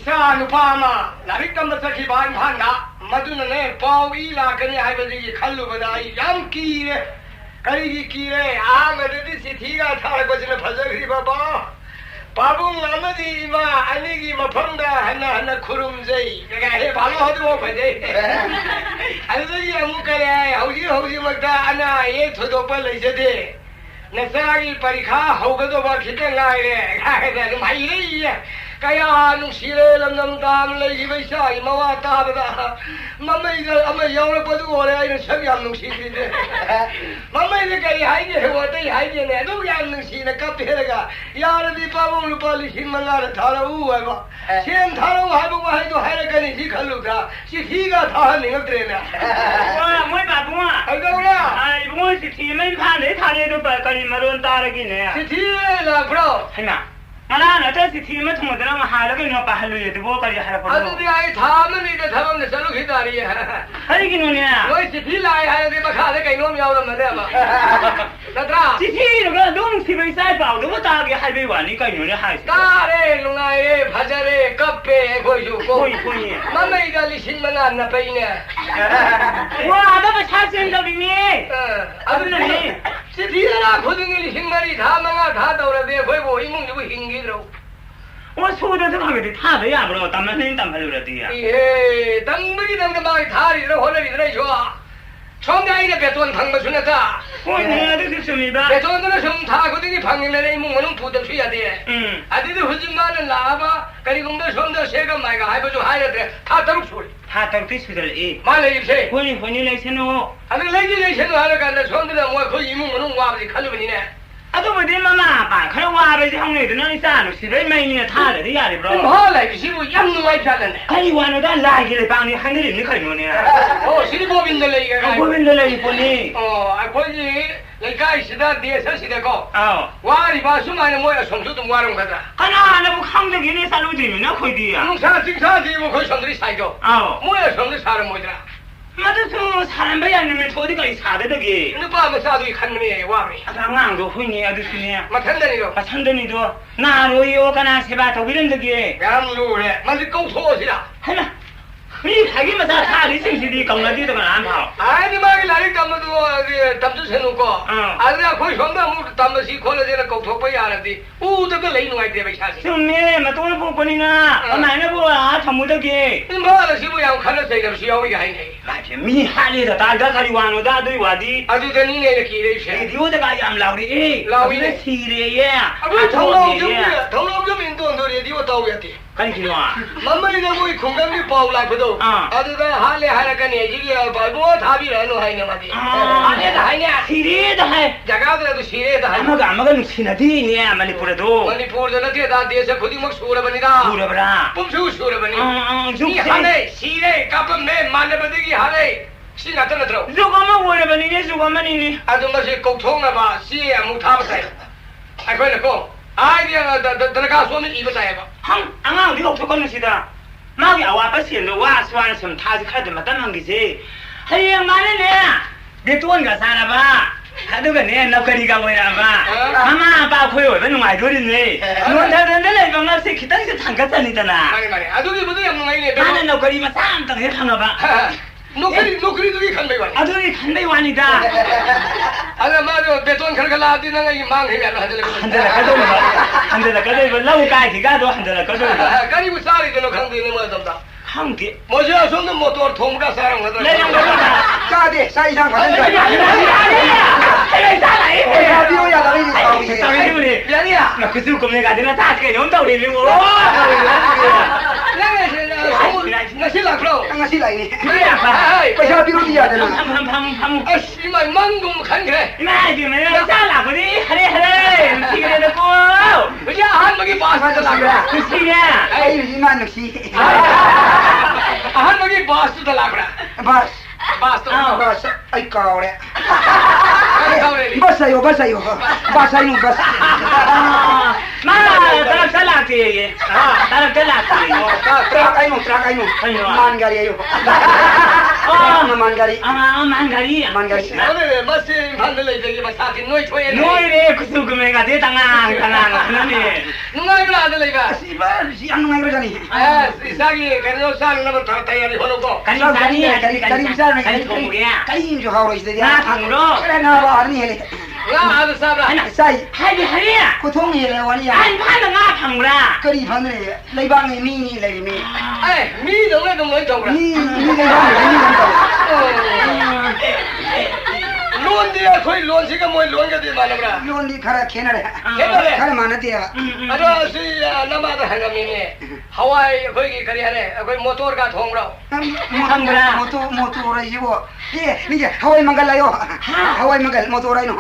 이사 누파마 나리kam다 sakhiba imphanda madunane pawi la kani haibadi khallubada yam kire karigi kire amadadi sithiga tharagosina phajagri baba babung amadi ma anigi mafamda hana khurumjai kaga he bhalo hodu bhajai adagi amukare hauji magda ana ye thodokpa leisade nasagi parikha hogado ba khitang laire ga mai re kaya nung sire lam dam lei bai sai mawa ta da mamai ga ama yaw pa du ore ai sab yam nung si de mamai de kai hai ge ho dai hai ge ne du yam nung si na ka pe ga yar di pa bong lu pa li sin manga da tha u ai ba sen tha ro hai bong hai do hai ra ka ni si khalu ga si thi ga tha ni ngak tre na wa moi ba bong a hai do la ai bong si thi mai pha ne tha ne do pa ka ni maron ta ra gi ne si thi la bro hai na mana na ta si thi ma thum da ma ha la gi no pa halu ye de bo ka ya ha pa adu di ai tha ma ni de tha ma ne salu khi da ri hai gi no ne woi si thi lai hai de ma kha de kai no myaw da ma de ma nadra si thi ro ga dong si bai sai pa do ta ge hai bai wa ni kai no ne hai ta re lu ngai re bhaja re kap pe khoi ju ko khoi ma mai ga li sin ma na pai ne wa da ba cha sin da ni adu ni si thi la khod ngi li sin ma ri tha ma nga tha daw ra de khoi bo i mung ju hing gi ro 我说的这个的，他这样不咯？咱们人咱们留着的呀。哎，等不一等的嘛，他里头或者里头来说，从家一个别做汤不出来的。我那都是什么吧？别做那个什么，他可能旁边来一梦，我能吐得出来的。啊，这都是嘛的喇叭，跟你讲的说的谁个买个还不就还了的，他都出来。他都得出来的。嘛来一些。婚礼来钱哦。啊，那来钱还了干的，说的我可以梦我能挖不的，看着不你呢？ 啊，都不得妈妈吧？看我这乡里的那里啥，是不没你他的呀，的不？好嘞，是不养弄外边的呢？看你玩的咱来给你帮你，喊你人你看着呢？哦，是的，国民的那个。国民的那一部呢？哦，啊，可以，那个是的，电视是的高。哦。我里把什么的我要从头都我弄个的。看那不扛着给你三路对面那可以的呀？弄啥警察的我可以从这里采着。哦。我要从这啥的没得。 那这从三百样里面抽的个啥的那个？你把我啥都看着没？哇没？他硬都会呢，都是呢。没看到你个？他看到你都，那路有个那些吧，都别人这个。俺路嘞，那是搞错去了。嘿嘛，你看你们他的信息的讲了的这个安跑。哎，你妈的哪里这么多的，咱们是弄个？啊，人家可以说那我咱们是可能这个搞错不一样的，这个雷弄来这边下去。是没嘛，多了不过你啊，我买了不啊，全部都给。你妈的，是不样看到谁的需要一个人？ मी हाले त दादा खाली वानो दा दुई वादी अजु त नि ने की रे छे दियो त का याम लाउरी ए लाउरी ने सीरे ये अब थौलो जो मिन तो रे दियो ताउ याते कनि किनो आ मम्मा ने कोई खुंगम नि पाउ ला फदो अजु त हाले हाले कने जी बाबो था भी रहनो है न मादी हाले त है न सीरे त है जगह त सीरे त है मगा मगा नुसिना दी ने मणिपुर दो मणिपुर द नथे दा देश खुदी मक सुर बनी दा सुर बरा पुम सुर बनी हाले सीरे कप में मान बदी की हाले सिना त नत्रो जुगमा वरे बनी ने जुगमा नि नि अजु मसे कौथोंग ना बा सी अमु था बसाय अखोय न को ai dia da so mi ba sai ba hang anga di ko ko ni sida ma gi awa pa sin do wa swan sam tha ji kha de ma tan hang gi se hayang ma ne ne de tuan ga sa na ba ha do ga ne na ka ri ga mo ya ba mama ba khoi wa ba nu ngai do ri ne no da da ne le ba ma se khitan se thang ka sa ni ta na mari adu gi bu do yang ngai ne ba na na ka ri ma sam tang he thang ba नौकरी तो भी खंडे वाली अदुरी खंडे वाली दा अरे मारो बेतन खरखला दी ना ये मांग है यार हंदे का लाउ काय थी का दो हंदे का दो करी सारी दिनो खंग दे ने म दम दा खंग दे मुझे असम ने मोटर थोम का सारंग दा ले रंग का दे साई सांग खंग दे अरे सा लाई या दियो या लाई दी सावी दी या दिया ना कुछ को में का देना ता के 용道理你我那个是那是哪个那是来呢对呀不晓得你呀的팜 아 씨발 망금 간게 나지 매 살아 버리 하래 하래 티그레 놓고 야 한목이 바스도 나그라 그치냐 아이 이만 늑시 한목이 바스도 나그라 바스 아이 까오래 bas ayo bas 따라 잘라게. 따라 잘라게. 트라카이노. 만가리요. 만가리. 만가리. 오늘 마스 판들레 저기 마사티 노이 토에. 노이래 구수금에가 대당한 그러네. 누가이라 아들이가. 씨발 안 누가 그러자니. 이상이 그래도 상 넘어 다 타야리 호노고. 가리 통이야. 가리 좀 하고 있어. 나 방으로. 그래 나 봐. 아니 해. 나 아들 사브라. 사이. 하리야. 고통이 해 원이야. 아니 파는 나 방으라. 거리 반에 레방에 미니 레미. 에이 미 동네 동네 동네. 미 레방에 론디야 거의 론지가 뭐 론가 돼 말아라. 론디 가라 캐나래. 캐나래. 가라 많았대야. 아저씨 남아도 한가미네. 하와이 거기 그리 하네. 거기 모터가 통으로. 모토라 이거. 예, 이제 하와이 망갈라요. 하와이 망갈 모토라이노.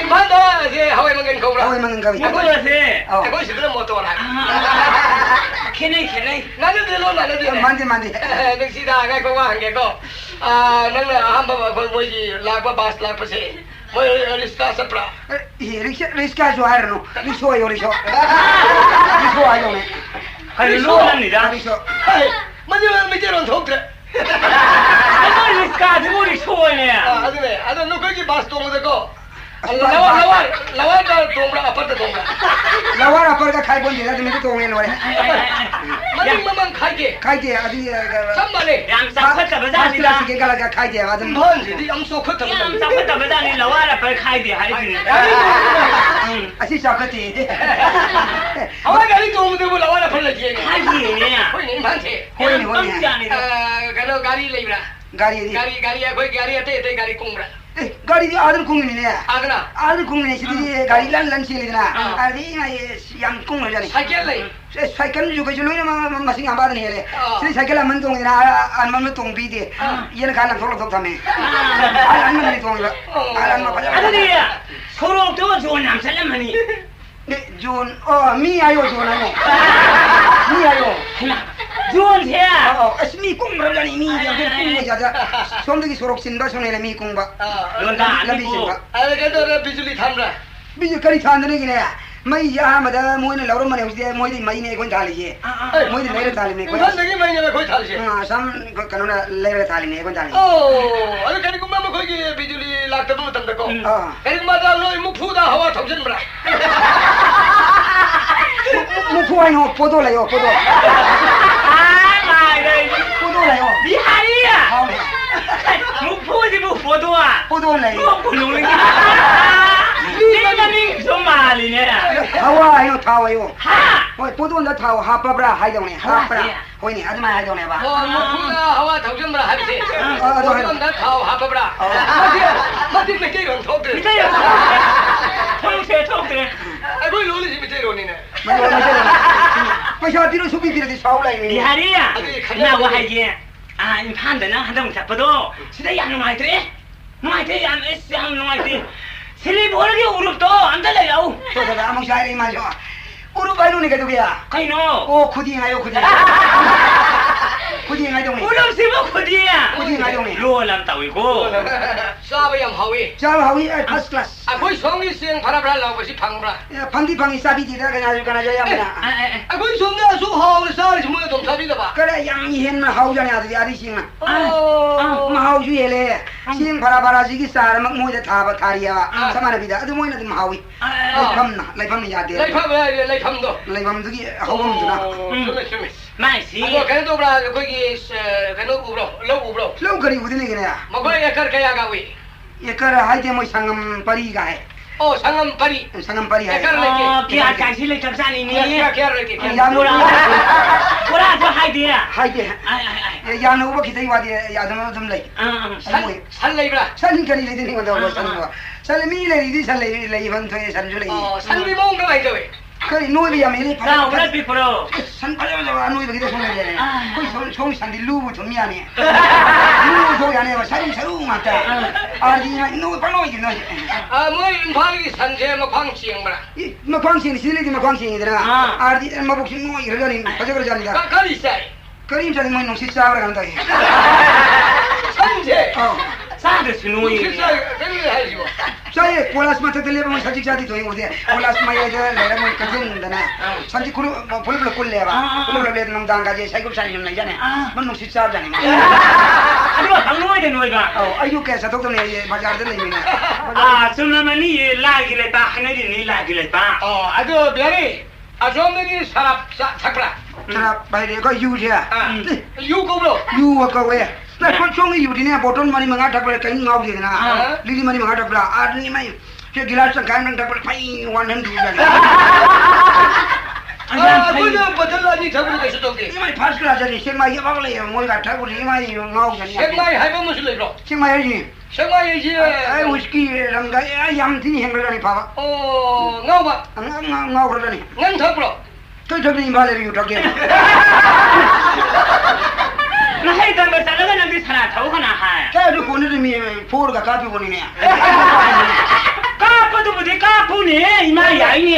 이만다 이제 하와이 망간 거라. 하와이 망간 가비. 뭐라세? 거기 시들 모터라. 캐네. 나는 들어. 만데. 넥시다 가 거기 한 개고. 너는 한번 거기 뭐지? 라바 바스 라파세. 뭐 리스타 서프라. 예, 리스카 좋아하노. 리소요. 리소아요네. 아니 로랍니다. 리소. 맞아 미제론 통tre. 리스카 누구리 소원이야. 아드네. 너 거기 바스 동무되고. 라와 동무라 아파트 동무라. 라와라 퍼가 칼본데 나도 메도 동에 노래. 만만 가게. 가이데 아디 잠만에. 양상 컸다 버자니다. 게 갈아가 가이데 아드. 뭔지 암소 컸다. 양상 컸다 버자니 라와라 벌 카이디 하이디. 아시 잡거티. 하와이 동무되고 라와라 벌레지. 하이디냐. 거기 많지. 호이니. 그너 가리 레이브라. 가리야 거기 가리야 때 가리 공무라. 가리 아들 국민이네. 아그나. 아들 국민이 시들이 가리 란란 시리나. 아디 양 공을 자니. 사이클레. 사이클 주고 줄로이나 마싱 안 받으니 해래. 시 사이클 안 동이나 안 맞는 동비디. 얘는 가는 서로 독담해. 안 맞는 동이라. 안 맞아. 아들이야. 서로 또 좋은 남살람하니. 네, 존. 미아요 존하네. 미아요. 좋은 새야. 미 공부를 자니 미 공부 자자. somdagi sorok sinba sonele mi kungba. 런다 labi 아니고. sinba. 알게도 비줄리 탐라. Biju kari thandane gine. Mai ya mada moine lauro mane usde moide mai ne kon thali ye. Moide leire thali ne kon. 무슨 얘기 많이 나 거기 탈시. sam kanona leire thali ne kon thali. 아니 그리고 뭐 거기 비줄리 락도 던데고. Ah. 그리고 마다 너 푸다 하와 정신 뭐라. Mukuai no podo la yo podo. 마이래. Podo la yo. 미하리야. Hau. 무포지 무포도아. Podo la yo. 뭐 부르는 게. 니가 좀 말이네. Hawa yo thawa yo. 하. Oi podo la thawa ha papra hai dong ne. Ha pra. Hoi ni adma hai dong ne ba. 푸다 하와 정신 뭐라 하지. 나 타오 하버브라. 맞지 밑에 이런 토들. 미쳐요. 통세. 아이고 로리 밑에 이러니네. Mai sha tiro subi tiro sau lai ni. 미하리야. 나 와하게. 아, 이 판다나 한동 잡어도 진짜 양 누나이들이. 누나이들이 양 에스 양 누나이들이. 슬립 오르게 우릅도 안 달려요. To da among shai ma jo. Uru bai lu ni ka du ya. 가이노. Oh khudi ngai yo khudi. Khudi ngai dong ni. 우릅 세모 코디야. Khudi ngai dong ni. 로람 따위고. 사바얌 하위. Jao hawi first class. 아고 성이 생 바라브라 나오시 방브라. Pangdi pangi sabi di da kana ja ya ma. 아고 성나 수 하위 사리 좀 좀 사비다 봐. Kare yang yen ma hau ja ni adi adi sing ma. Ma hau ju yele. Sing para ji ki sar mak moi da tha ba thariya. Samana bida adu moi na dum hawi. Lai pham ni ya de. 라이 팜도. Lai pham du ki hau bom du na. 마이시. 아고 그래도 브라 거기 그노 우브로 로 우브로. Lau kari udine gine ya. 먹어야 약간 가야 가위. Ye kar hai de moi sangam pari ga hai. 상암 파리. Sangam pari hai. 비아 장실을 접사니니. 깨르게. 뭐라 저 하이디야. Hai de. Ya no ba kitai wa de ya dum lai. 살레이브라. San kari le de ni wa da san wa. San mi le di san le le van thoi san ju le. 살미 먹는 거 아니죠? Kari no bi ya me le 나 오늘 비프로. san pa ja wa no bi de son le. Koi son san di lu bu thum ya ni. Lu so ya ne ba san saru ma ta. Ardi na no pa no gi no. 뭐 인파리 산재 뭐 광치행 뭐라. Ma kwang sin si le di ma kwang sin de na. Ardi ma bu sin no i re ni. Pa ja ga ja ni da. 가리사이. Karim sa mo no si sa ra ga ta. 산재. 사드 스노이. 실사 그게 하지 뭐. saya kolas mata tele ba sajik jadi to ing ude kolas mai ga le mo kajin dana sanji kuru pul pul le ba pul le nang dang ga je sai ko sai nam jane man no si sa jane adu hang noi de noi ga ayu ke sa to to ne bazar de le ni summa mani ye la gi le ta khne ni la gi le ta adu biari asom de sarap sakra sarap bai de ko yu je yu ko bro yu ko we na ko chong yu di ne botol mani manga tak le kai ngau di na lili mani manga tak la ad ni mai ke gilas kan nang tak pai wan han du ja ko na botol la ni tak le ke so ke ni mai first class ni sing mai ba le mo ga tak ni mai ngau ga ni sing mai hai ba musu le bro sing mai ni sing mai ji ai whisky rang ga yam ti ni heng ga ni pa ba ngau ba ngau ga ni ngang thak bro tôi cho mình ba le yu tak ge na hai dan ga sa na bi sana thau kana ha cái du ko ni mi for ga ka pi ko ni ne ka pa du de ka pu ne ma ya ni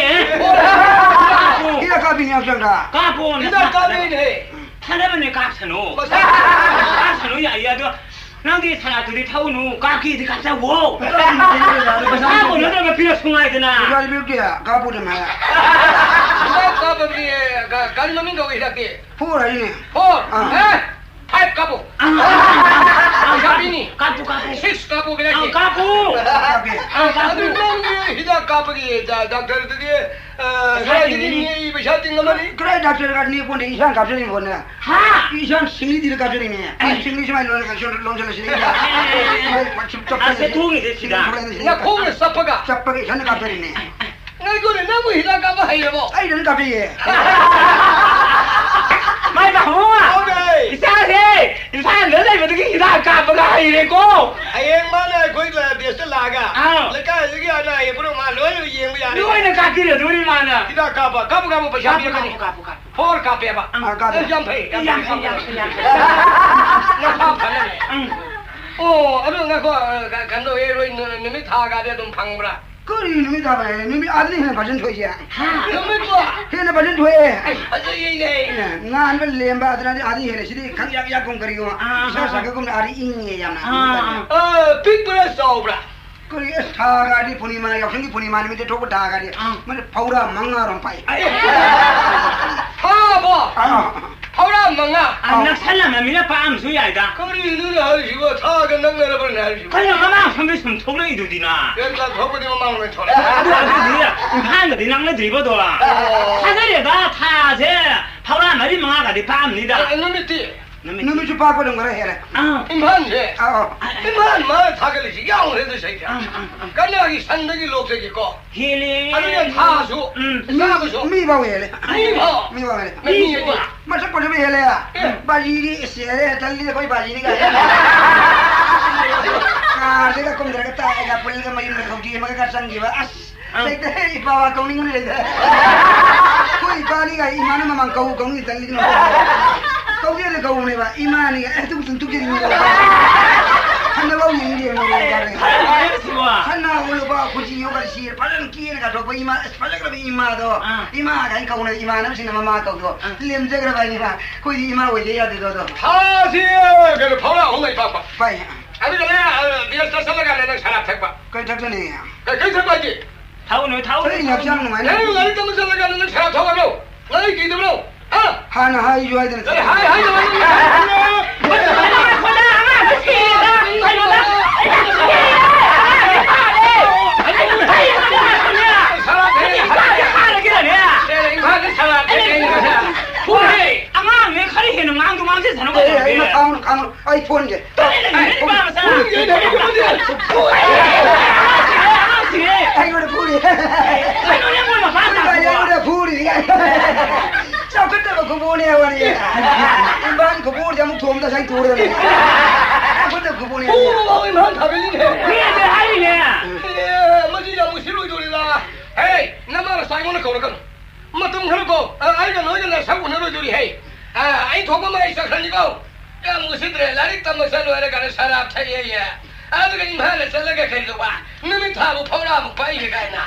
ila ka pi ni a chang da ka pu ne ida ka be ne thana ba ne ka sano ka sano ya ya do nang di sana tu di thau nu ka ki di ka sa wo ka ko ne da ga pi su ngai de na ga bi ke ka pu de ma ya ka ba ni ga no min go ida ke for ai ni five kapu Sabini kapu 6 kapu ke lagi kapu aduh nang hida kapu ke doctor tu dia saya jadi bisa tinggal ni kira doctor ka ni pun isan ka ni pun ha isan singli di ka ni singli sama lo ka long jala sini ase tu ni sida na khong sapga isan ka ni ngai ko ni namu hida kapu hai bo ai dan ka ye mai ba ho isa le dai ba ki da ka ba ga ai le ko ai en ma na koi la de sa la ga le ka ji ga na ye pro ma lo lo yin ba ya lo ne ka ki le do ni ma na hida ka ba ba sha bi ka ni for ka pe ba ka yam phe yam na pa pha ne adu na ko kan do ye ro ni mi tha ga de dum phang bra ko ni mi da ba ni mi a ni he ba jen thoi ya ni mi ko he na ba jen thoi adu ye ne ngan ba lem ba da ni a ni he le si khang ya kong kari ko sa sa ka ko na ari ing ye ya na big bra so bra ko ni tha ga di puni ma ya khang puni ma ni mi de thok da ga di ma phaura manga rom pai ha bo phaura manga na sala ma mi na pa am su ya da ko ri lu la ji bo tha ga nang na ba na ji ka ya ma ma sam bi sum thok le du di na ye ka thok ba di ma ma thok adu di ya han ga di nang le di bo do la ha ga ye da tha je phaura ma ri ma ga di pa am ni da no mi ti no mi chu pa ko dong ra he le imhan je imhan ma tha ga le ji yang le de sai ja ka na gi san de gi lok se gi ko he le adu ye tha su sa ba su mi ba we le mi ba mi ba we le mi ye ba ma sa ko le he le ya ba ji ni se le tal ni ko ba ji ni ga de ka kom ka ta ga pul ga mai me ko ji ma ka sang gi ba as sai de ba wa ko ni le koi ba ni ga iman ma man ko ni tal ni no kau dia kau ni ba iman ni tu tu jadi ni kana ba ni dia mo ba ni kana wo ba ku ji yo ga si palan ki ni ga to ba iman palan ga iman do iman ga kau ni iman na sin ma kau do lem je ga ba ni ba ku ji iman we je ya de do ha si ga phau la hong mai ba ba pai abi ga ya dia sa sa ga na sarap thak ba kai thak ni kai thak ba ji thau no thau sai nyap chang no mai na la ni tam sa ga na sarap thak ba lo ngai ki de lo ha na hai jo ai de hai hai iPhone je sao cái đó có bố nè vậy em bán có bố jam thôm ta sang tour rồi có được có bố nè ôi mà thằng cái gì thế nghe thế hay nè mà chỉ là một xíu rồi là hey năm nào sai con nó cầu nó cần mà tum không có ai cái nói là sao con nó rồi hey anh thôm mà ai sao khăn gì đâu cái một xíu rồi lại tâm mà sao rồi cái sao làm thế vậy adu cái mà là sao cái cái đó nimi thà một phao ra một bay cái na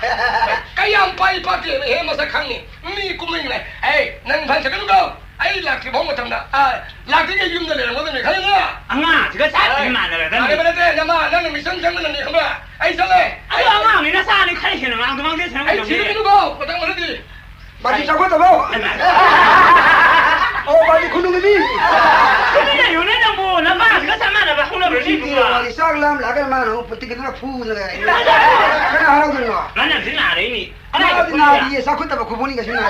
cái yam bay bắt đi he mà sao khăn nè mi cũng mình này hey nang phan sao cái đâu ai ai lạc thì bóng một thằng đã lạc thì cái yếm này là có cái này khác nữa anga 지가 잘 만들어 아니 그런데 나마 나는 미선 장면은 이거 뭐야 아이 살래 아유 anga 내가 사는 칼이는 앙도망대 사는 아이 지금 거 보통 말이지 마치 잡고 봐. 마치 군웅이. 근데 요네는 뭐 나마 지가 사만아 봐 혼을 버리지 누가 마치 쌍람 라가만 호 뿌티게나 푸는 거. 그래 하라고 그러는 거. 나는 지금 안 해니 나 이게 사쿠다 봐 구분이가 신나.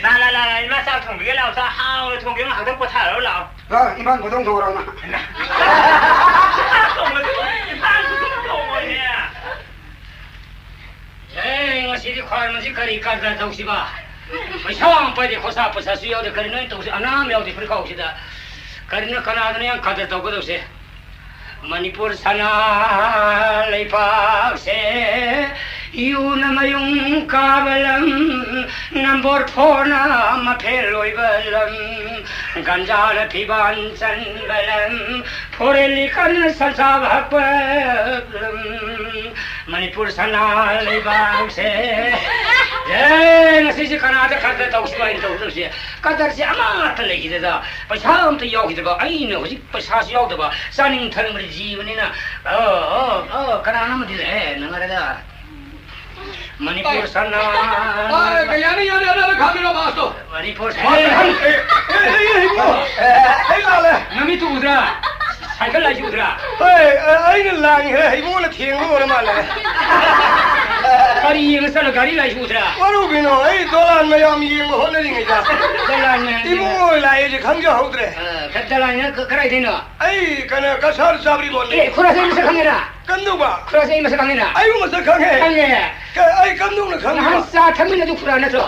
라라라 이마 사 통비게 나와서 하우 통비는 하던 거 타러 라 이만 고동 도라나.我现在快门是可以干的东西吧？我想把的可啥不啥需要的，可能那东西啊那苗的不靠是的，可能那可能那样干的到个东西。Manipur sana leipakse yun mayung kabalam number 4 na mapheloy balam ganjana piban san balam phoreli kan salsa bhakpalam Manipur sana leipakse nasi kanada kada tausibain tausi kada si amat lagi dah pasam tu yau kita ai ne hoji pasas yau dah saning thang meri जीवनीना कराना मत दे नंगरे दा मणिपुर सन्ना कल्याणी यार खामिरो बास्तो मणिपुर लाले नमी तू उधरा साइकिल लाई उधरा ai ne lang he mo le thieng mo le ma le गाड़ी ये सल गाड़ी लाई उधरा waru bino ai dolan me yam ying ho ne ring ja दलान ने ibo lai je khang ja ho dre दलान ने कराई देना ai kana kasar sabri bon ए खुरा से मसे खंगेरा kandu ba खुरा से मसे खंगेरा ai mo sa khang he खंगे ai kandu ne khang हां सा थमिन जो खुरा ने तो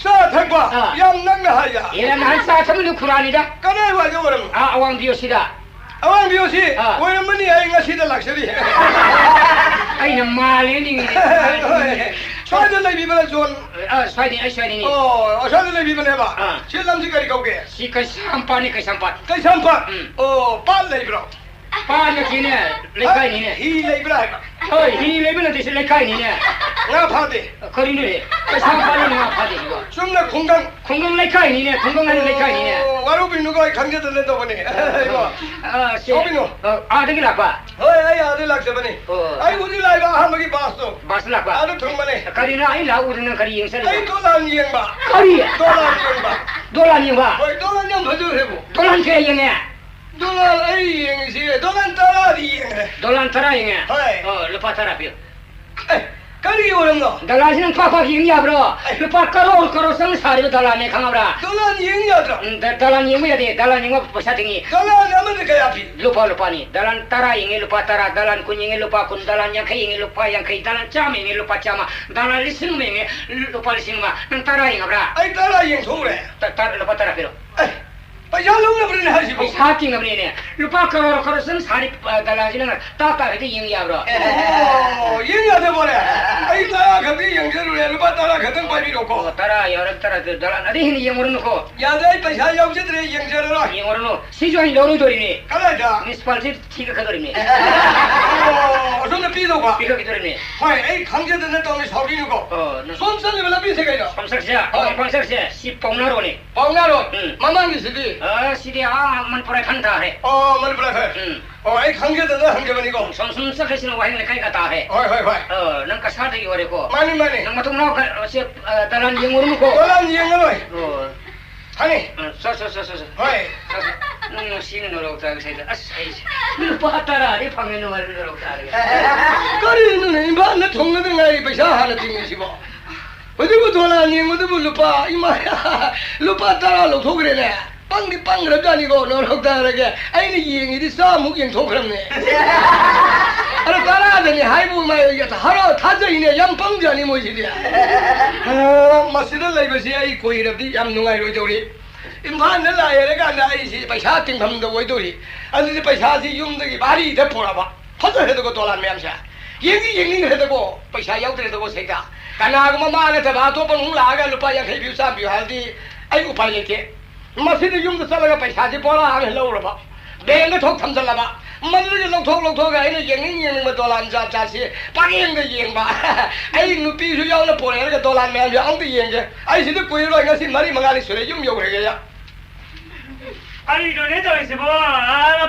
sa thang ba yam nang na ha ya ये ना सा थमिन खुरा ने दा kana ba jo ram अवांग बियो सीधा awang biyo si wai na mani ai nga si da luxury ai na mali ni Xoay lên đây bị bên zone. Xoay đi, xoay đi. Xoay lên đây bị bên này ba. Chuyện làm gì cái câu kia? Si cái sampan ni cái sampan. Cái sampan. Pan lấy bro. Pan ni kini, lekai ni ne. Hi lấy bro. Oi, hi lấy bên này lekai ni ne. Nga phá đi. Kari ni. Cái sampan ni nga phá đi. Chúng là khung găng lekai ni ne, khung găng lekai ni ne. Waru bin nu coi khang chết lên đâu bani. Ada ke lapa? Ai ada lak se bani. Ai uji lai ba ham bagi bas tu. Bas lapa. Ada thung bani. Kari na ai lau uji na kari yang sen. Ai dolan yang ba. Kari. Dolan yang ba. Dolan yang ba. Oi dolan yang baju he bu. Dolan ke yang ne? Dolan ai yang si. Dolan tara di yang. Dolan tara yang ne. Hai. Lepas tara pi. Kari orang no. Dalam sini apa yang ya bro? Lepas karo sang sari dalam ni kang bro. Dolan yang ya bro. Dalam yang ya deh, dalam yang apa pasal tinggi. Dolan nama dia kaya api. Lupa ni. Dalam tara yang lupa tara, dalam kun yang lupa kun, dalam yang lupa yang kai, dalam cam yang lupa cama, dalam lising yang lupa lising mah. Tara yang bro. Ai tara yang thong le. Tara lupa tara piro. पैसा लूंगा बड़ी नहीं है पैसा किंग अपने ने रुपा करो सन सारी दलाजी ना ताता है ये या ब्रो ये याद है बोले आई तारा कभी ये जरूर है रुपा तारा खत्म पाई भी रोको तारा यार तारा दला अरे ही ये मोरन को याद है पैसा याद से तेरे ये जरूर ये मोरन सी जो इन लोरू दोरी ने कला जा म्युनिसिपालिटी ठीक है दोरी ने ओ सुन पी दो का पी के दोरी ने हाय ए खंगे दे तो मैं सौरी नु को सोम सन ले वाला पी से गयो सोम सर से सी पौना रो मामा की सिटी सीधे मन पड़े खंडा है मन पड़े है ए खंगे दे खंगे बनी को सोम से कैसे वही ने कहीं आता है हाय नंग का साथ ही वाले को मानी नंग तुम ना से दलान ये मोरन को दलान ये लो हानी सो हाय नंग सीन नो लोग ताक से असै लुपा तारा रे फंगे नो लोग तारे करी नहीं बा न थोंग दे ngai पैसा हाल तिंग सिबो बदु दोलान ये मदु लुपा इमा लुपा तारा लो थोगरे ने 빵 그러자니고 너럭다 그러게 아이는 이행이디 싸묵 행 통그럽네 아라 따라하더니 하이부 마이 하루 타저이네 양빵자니 뭐지디야 마시를 라이버시 아이 고이럽디 양 누가이로 저리 임판 날라야래가 나이시 पैसा 띵함도 오이도리 아니 पैसा시 윰득이 말이 돼 보라봐 퍼져 해도고 돌란 맹사 얘기 해도고 पैसा 야우드래도고 세다 가나고 마마네 다 도번 라가 루파 양 해비우 사비우 할디 아이 우파이 लेके मसीद युग चलेगा पैसा जी बोला आगे लो रबा 뱅가 톡 탐살라봐 만들게 록톡 아이는 얘는 뭐 돌란 자자시 빠기는 얘봐 아이 누피수 야오나 보내가 돌란 매면 아무도 얘게 아이 시도 꾸이로 이것이 말이 망하니 소리 좀 요구해야 아니 너네 또 있어 뭐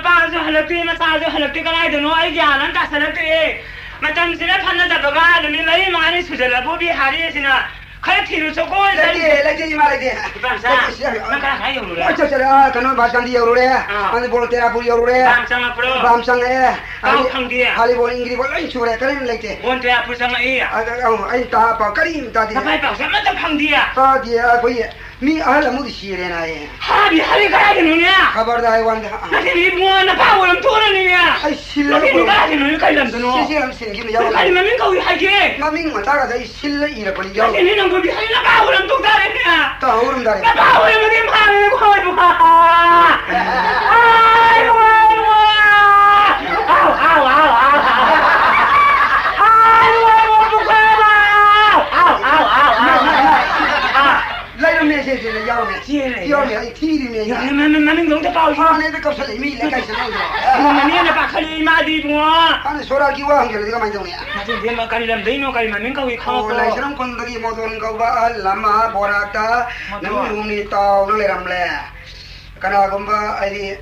빠져 할때 마사지 할때 가야 되노 아이 야는 다 살때 마tamsina 판나 잡아가 너네 말이 망하니 수절라 보비 하리에시나 칼 티로 쏘고 Lagi di mana dia? Bangsa. Maka kayo udah. Acha cara kanu bahkan dia urure. Ane bol tera puri urure. Bangsa ma pro. Bangsa eh. Kau khang dia. Hali bol Ingrid bol lain cure kalian lagi. Bon tera puri sama iya. Ai ta apa karim ta dia. Sampai bangsa ma tak khang dia. Ta dia koi mi ahla mudi shire na ye. Hari kaya dunia. Kabar dah wan. Nanti ni buat apa orang tua ni ya. Ai sila. Nanti ni kaya dunia kaya dalam dunia. Sila mesin gini ya. Kali mamin kau lagi. Mamin mata kada sila ira poli ya. Nanti ni nunggu biar nak orang tua dah ni ya. Ta urun dari. Nak orang mesti mana ni kau itu. Ay Lai me se se ya me. Ya me ti di me ya. Mamin dong tak tahu. Ha ne de kau sele mi le kai se no. Mamin nak kali mati semua. Ane sora ki wa ngel diga mai dong ya. Nanti dia makan dalam dino kali mamin kau ikau. Lai seram kon dagi modon kau ba lama borata namu ni tau le ram le. Kana gomba ai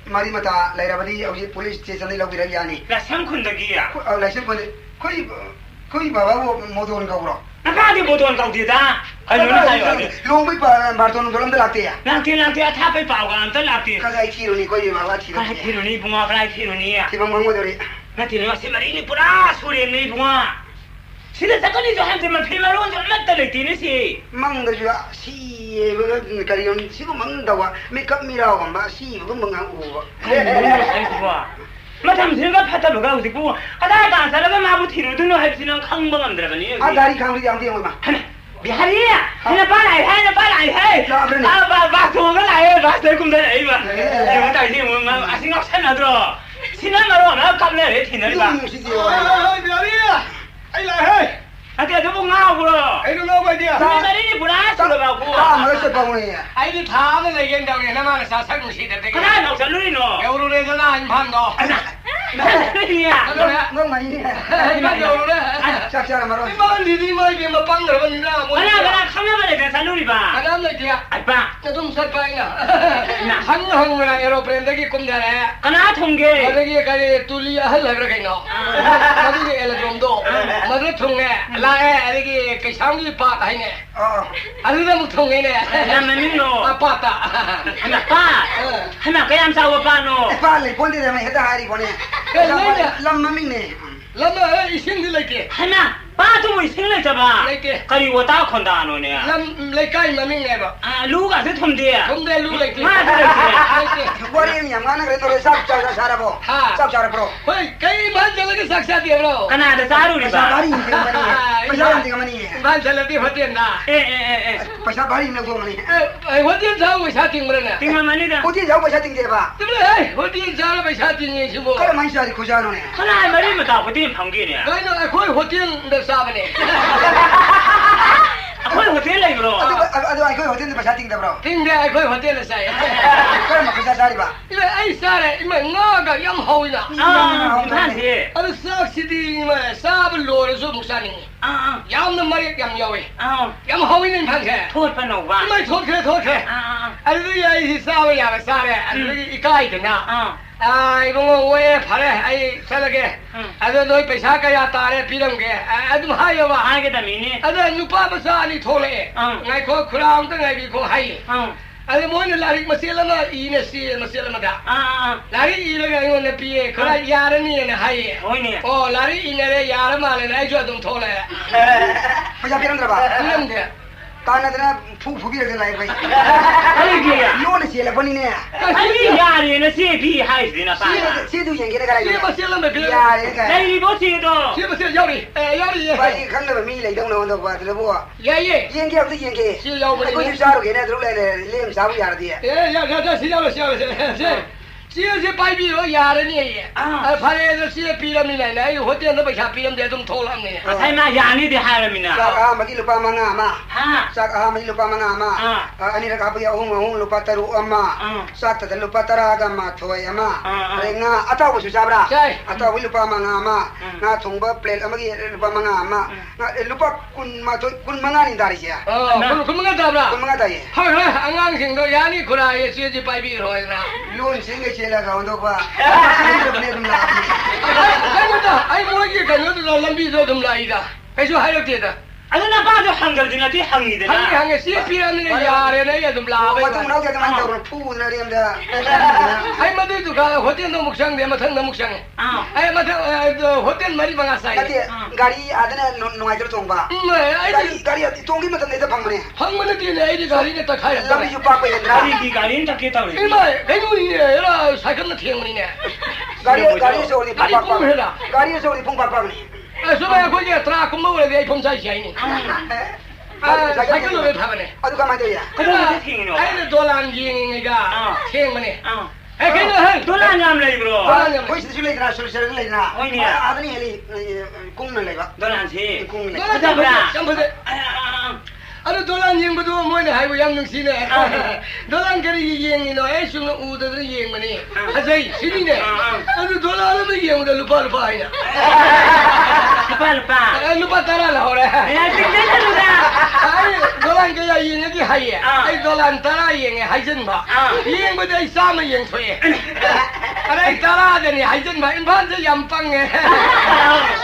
mari mata lai rabadi au police station ni logi rayani. Lah sang kun dagi ya. Lai sem kon koi baba modon kau bro. Apa dia bodoh kau tidak? Kalau nak saya ada. Long bai barton dalam delate ya. Nanti apa pau kan terlatih. Kagai tiro ni koi baba tiro. Kalau tiro ni bunga, kalau tiro ni ya. Ti bang bang modori. Nanti ni masih mari ni pura suri ni bunga. Sila takkan itu hanya cuma film orang cuma terlatih ni sih. Mang da juga si kalian si ko mang dawa makeup mira ko ba si ko mang u. Macam sila patah bagai usiku. Ada kan salah kan mabu tiro tu no habis nak kang bangam terapani. Dari kang yang dia mah. Bihari ya. Hanya balai, hei. Bah semua balai, bah saya kumda lagi bah. Cuma tak sih, asing aku sana tu. Sini malu, nak kamera ni tina bah. Bihari ya ai lai hei Nanti ada bunga bro. ai lu ngau dia Hari ni pura sudah bagus. Mana sebab ni? ai ni thang le yen dau ni nama sa sa mu si de de Kenapa nak selalu ni no? eu lu le na han phang do Ni ya. Ngong mai ni. ma eu lu le Cak cak maro. ma di mai bi ma pang de ni na mo Kalau kamera boleh kan selalu ni bah. anam le dia Apa? na tum sat pai na hang na aeroplane de ki kum de le Kenapa thongge? Ada ki kali tuli hal la kai no ada ki electron do ma de thong ne la ada ki kai sang ki pa hai ne ada de mu thong ne Nama ni no. apa ta Anak pa. Anak kaya am sawa pa no. Pale pon dia mai hada hari pon. Lam maming ni. lama ising di lagi Anak pa tu mui sing le jaba. Lagi. Kali wata konda no ne. lam lekai maming ne ba Lu ka se thom dia. thong de lu lagi Ma tu lagi. Wari ni mana kare tu sab cak sara bo. Sab cara bro. hoi kai man jala ke saksa dia bro Kana ada saru ni Pasal ba. bari ni mani. Pasal ni mani. man jala di hotel na Pasal bari ni go mani. ai hotel sa wo sa ting mrena Tinggal mana dah? Putih jauh pasal tinggi ba. tu ai hotel sa la ba sa ting ni simo Kalau main sari kujan ni. Kana mari mata hotel panggi ni. kai no khoi hotel de sa ba ne Aku hotel lagi bro. Aduh, aku hotel ni pasal tinggi bro. ting de khoi hotel sa Kalau mak pasal sari ba. ile ai sa le ima nga ga yam hoi na Kan sih. ada sa si di ma sa ba lo le so mu sa ni yam na mari yam yawe yam hoi ni phang ke โทษปนวะ ไม่โทษแค่อันนี้ไอ้ที่ซาไปอย่าไปซาเลยอันนี้อีกไก่ถึงนะไอ้พวกเว้ยพาเลยไอ้ซาเลยแกอันนี้น้อยไปซากายาตาเลยพี่น้องแกอันนี้หายว่ะ หายกันแต่มีนี่ อันนี้นุป้าภาษานี่โทรเลยไงเขาคราวตั้งไงพี่เขาหายอันนี้มันลาริกมาเสียแล้วนะอีเนี่ยเสียมาเสียแล้วมาด่าลาริอีเลยไงวันนี้พี่เขาได้ยาแล้วนี่นะหาย โอ้ยเนี่ย โอ้ลาริอีเนี่ยยาแล้วมาเลยไอ้ช่วยต้องโทรเลย Pasal piran berapa? เรื่องเดียว Tanah tanah fubi lagi lagi baik. อะไรเกี่ย Yo ni siapa pun ini. ไอ้นี่ยาเนี่ยนะเสียพี่หายสินะป้า Si tu yang kita kalau. เสียมาเสียแล้วไม่เป็น Ya, ya ไอ้ kan. นี่บ่เสียดอก เสียมาเสียยาวดิยาวดิ Bagi kan lebih milih dong dong dong buat lebu. เย่เย่ Yang dia tu yang dia. เสียยาวไป Aku เลย juga saru kena terus lele lem sabu ya dia. ยาวเสียแล้วเสียแล้วเสีย 지어지 빨비로 야르니 파레에서 지어 비람이네 나 이거 호텔도 뭐 샤비람데 좀 돌았네 아타이마 야니데 하람이나 sak magi lupa manga ma 하 sak magi lupa manga ma ani ra kapu ya hung lupa taru ama sak ta lupa taraga ma thoi ama renga ataw su sabra ataw lupa manga ma na thongba plate amagi lupa manga ma lupa kun ma kun manga ni dari sia kun manga dabra kun manga dai ha angang sing do yani khura ye siaji 빨비 ro na lun sing ge chela ga ndo ba ai mo ye kan yo do lambi do dum la ida ai so hai lo tie da 아나 봐도 한글이나 뒤 항이데 항에 시피라는 야래네 야 좀 라베 wa tung nau ge man da pu na riam da ai ma du ka hotel no muksang de ma thang no muksang ai ma hotel mari banga sai kati gari adana no ai tong ba ai gari tong gi ma ne da phang mane ti ne ai gari ne ta khai lam yu pa ko yen na 아니 가린 잡게 따로 ai ma kai mu ni era cycle na thiang ni ne gari so ni gari pu hela gari so ni phung pa pa ni so ba ko je tra ko mo le ai phum sai sai ni cycle no le tha ba ne adu ka ma de ya 그거 킹이노 ai do lan yin ni ga thiang ma ne ai kai no han 돌아 냠래 브로 ko si su le na su le na adani heli kung na le ba 돌아지 kung le 돌아 잡아 잡아 아니 돌란 잉부도 뭐네 하이고 양능시네 돌란 거리 잉이노 애슈는 우드들 잉머니 하세이 시리네 아니 돌란은 잉우도 루파 하이나 루파 따라라 그래 야 진짜로다 아니 돌란 거야 잉이 하이에 아이 돌란 따라 잉에 하이전 봐 잉부도 이 싸면 잉 소리 아니 따라더니 하이전 봐 인반저 양빵에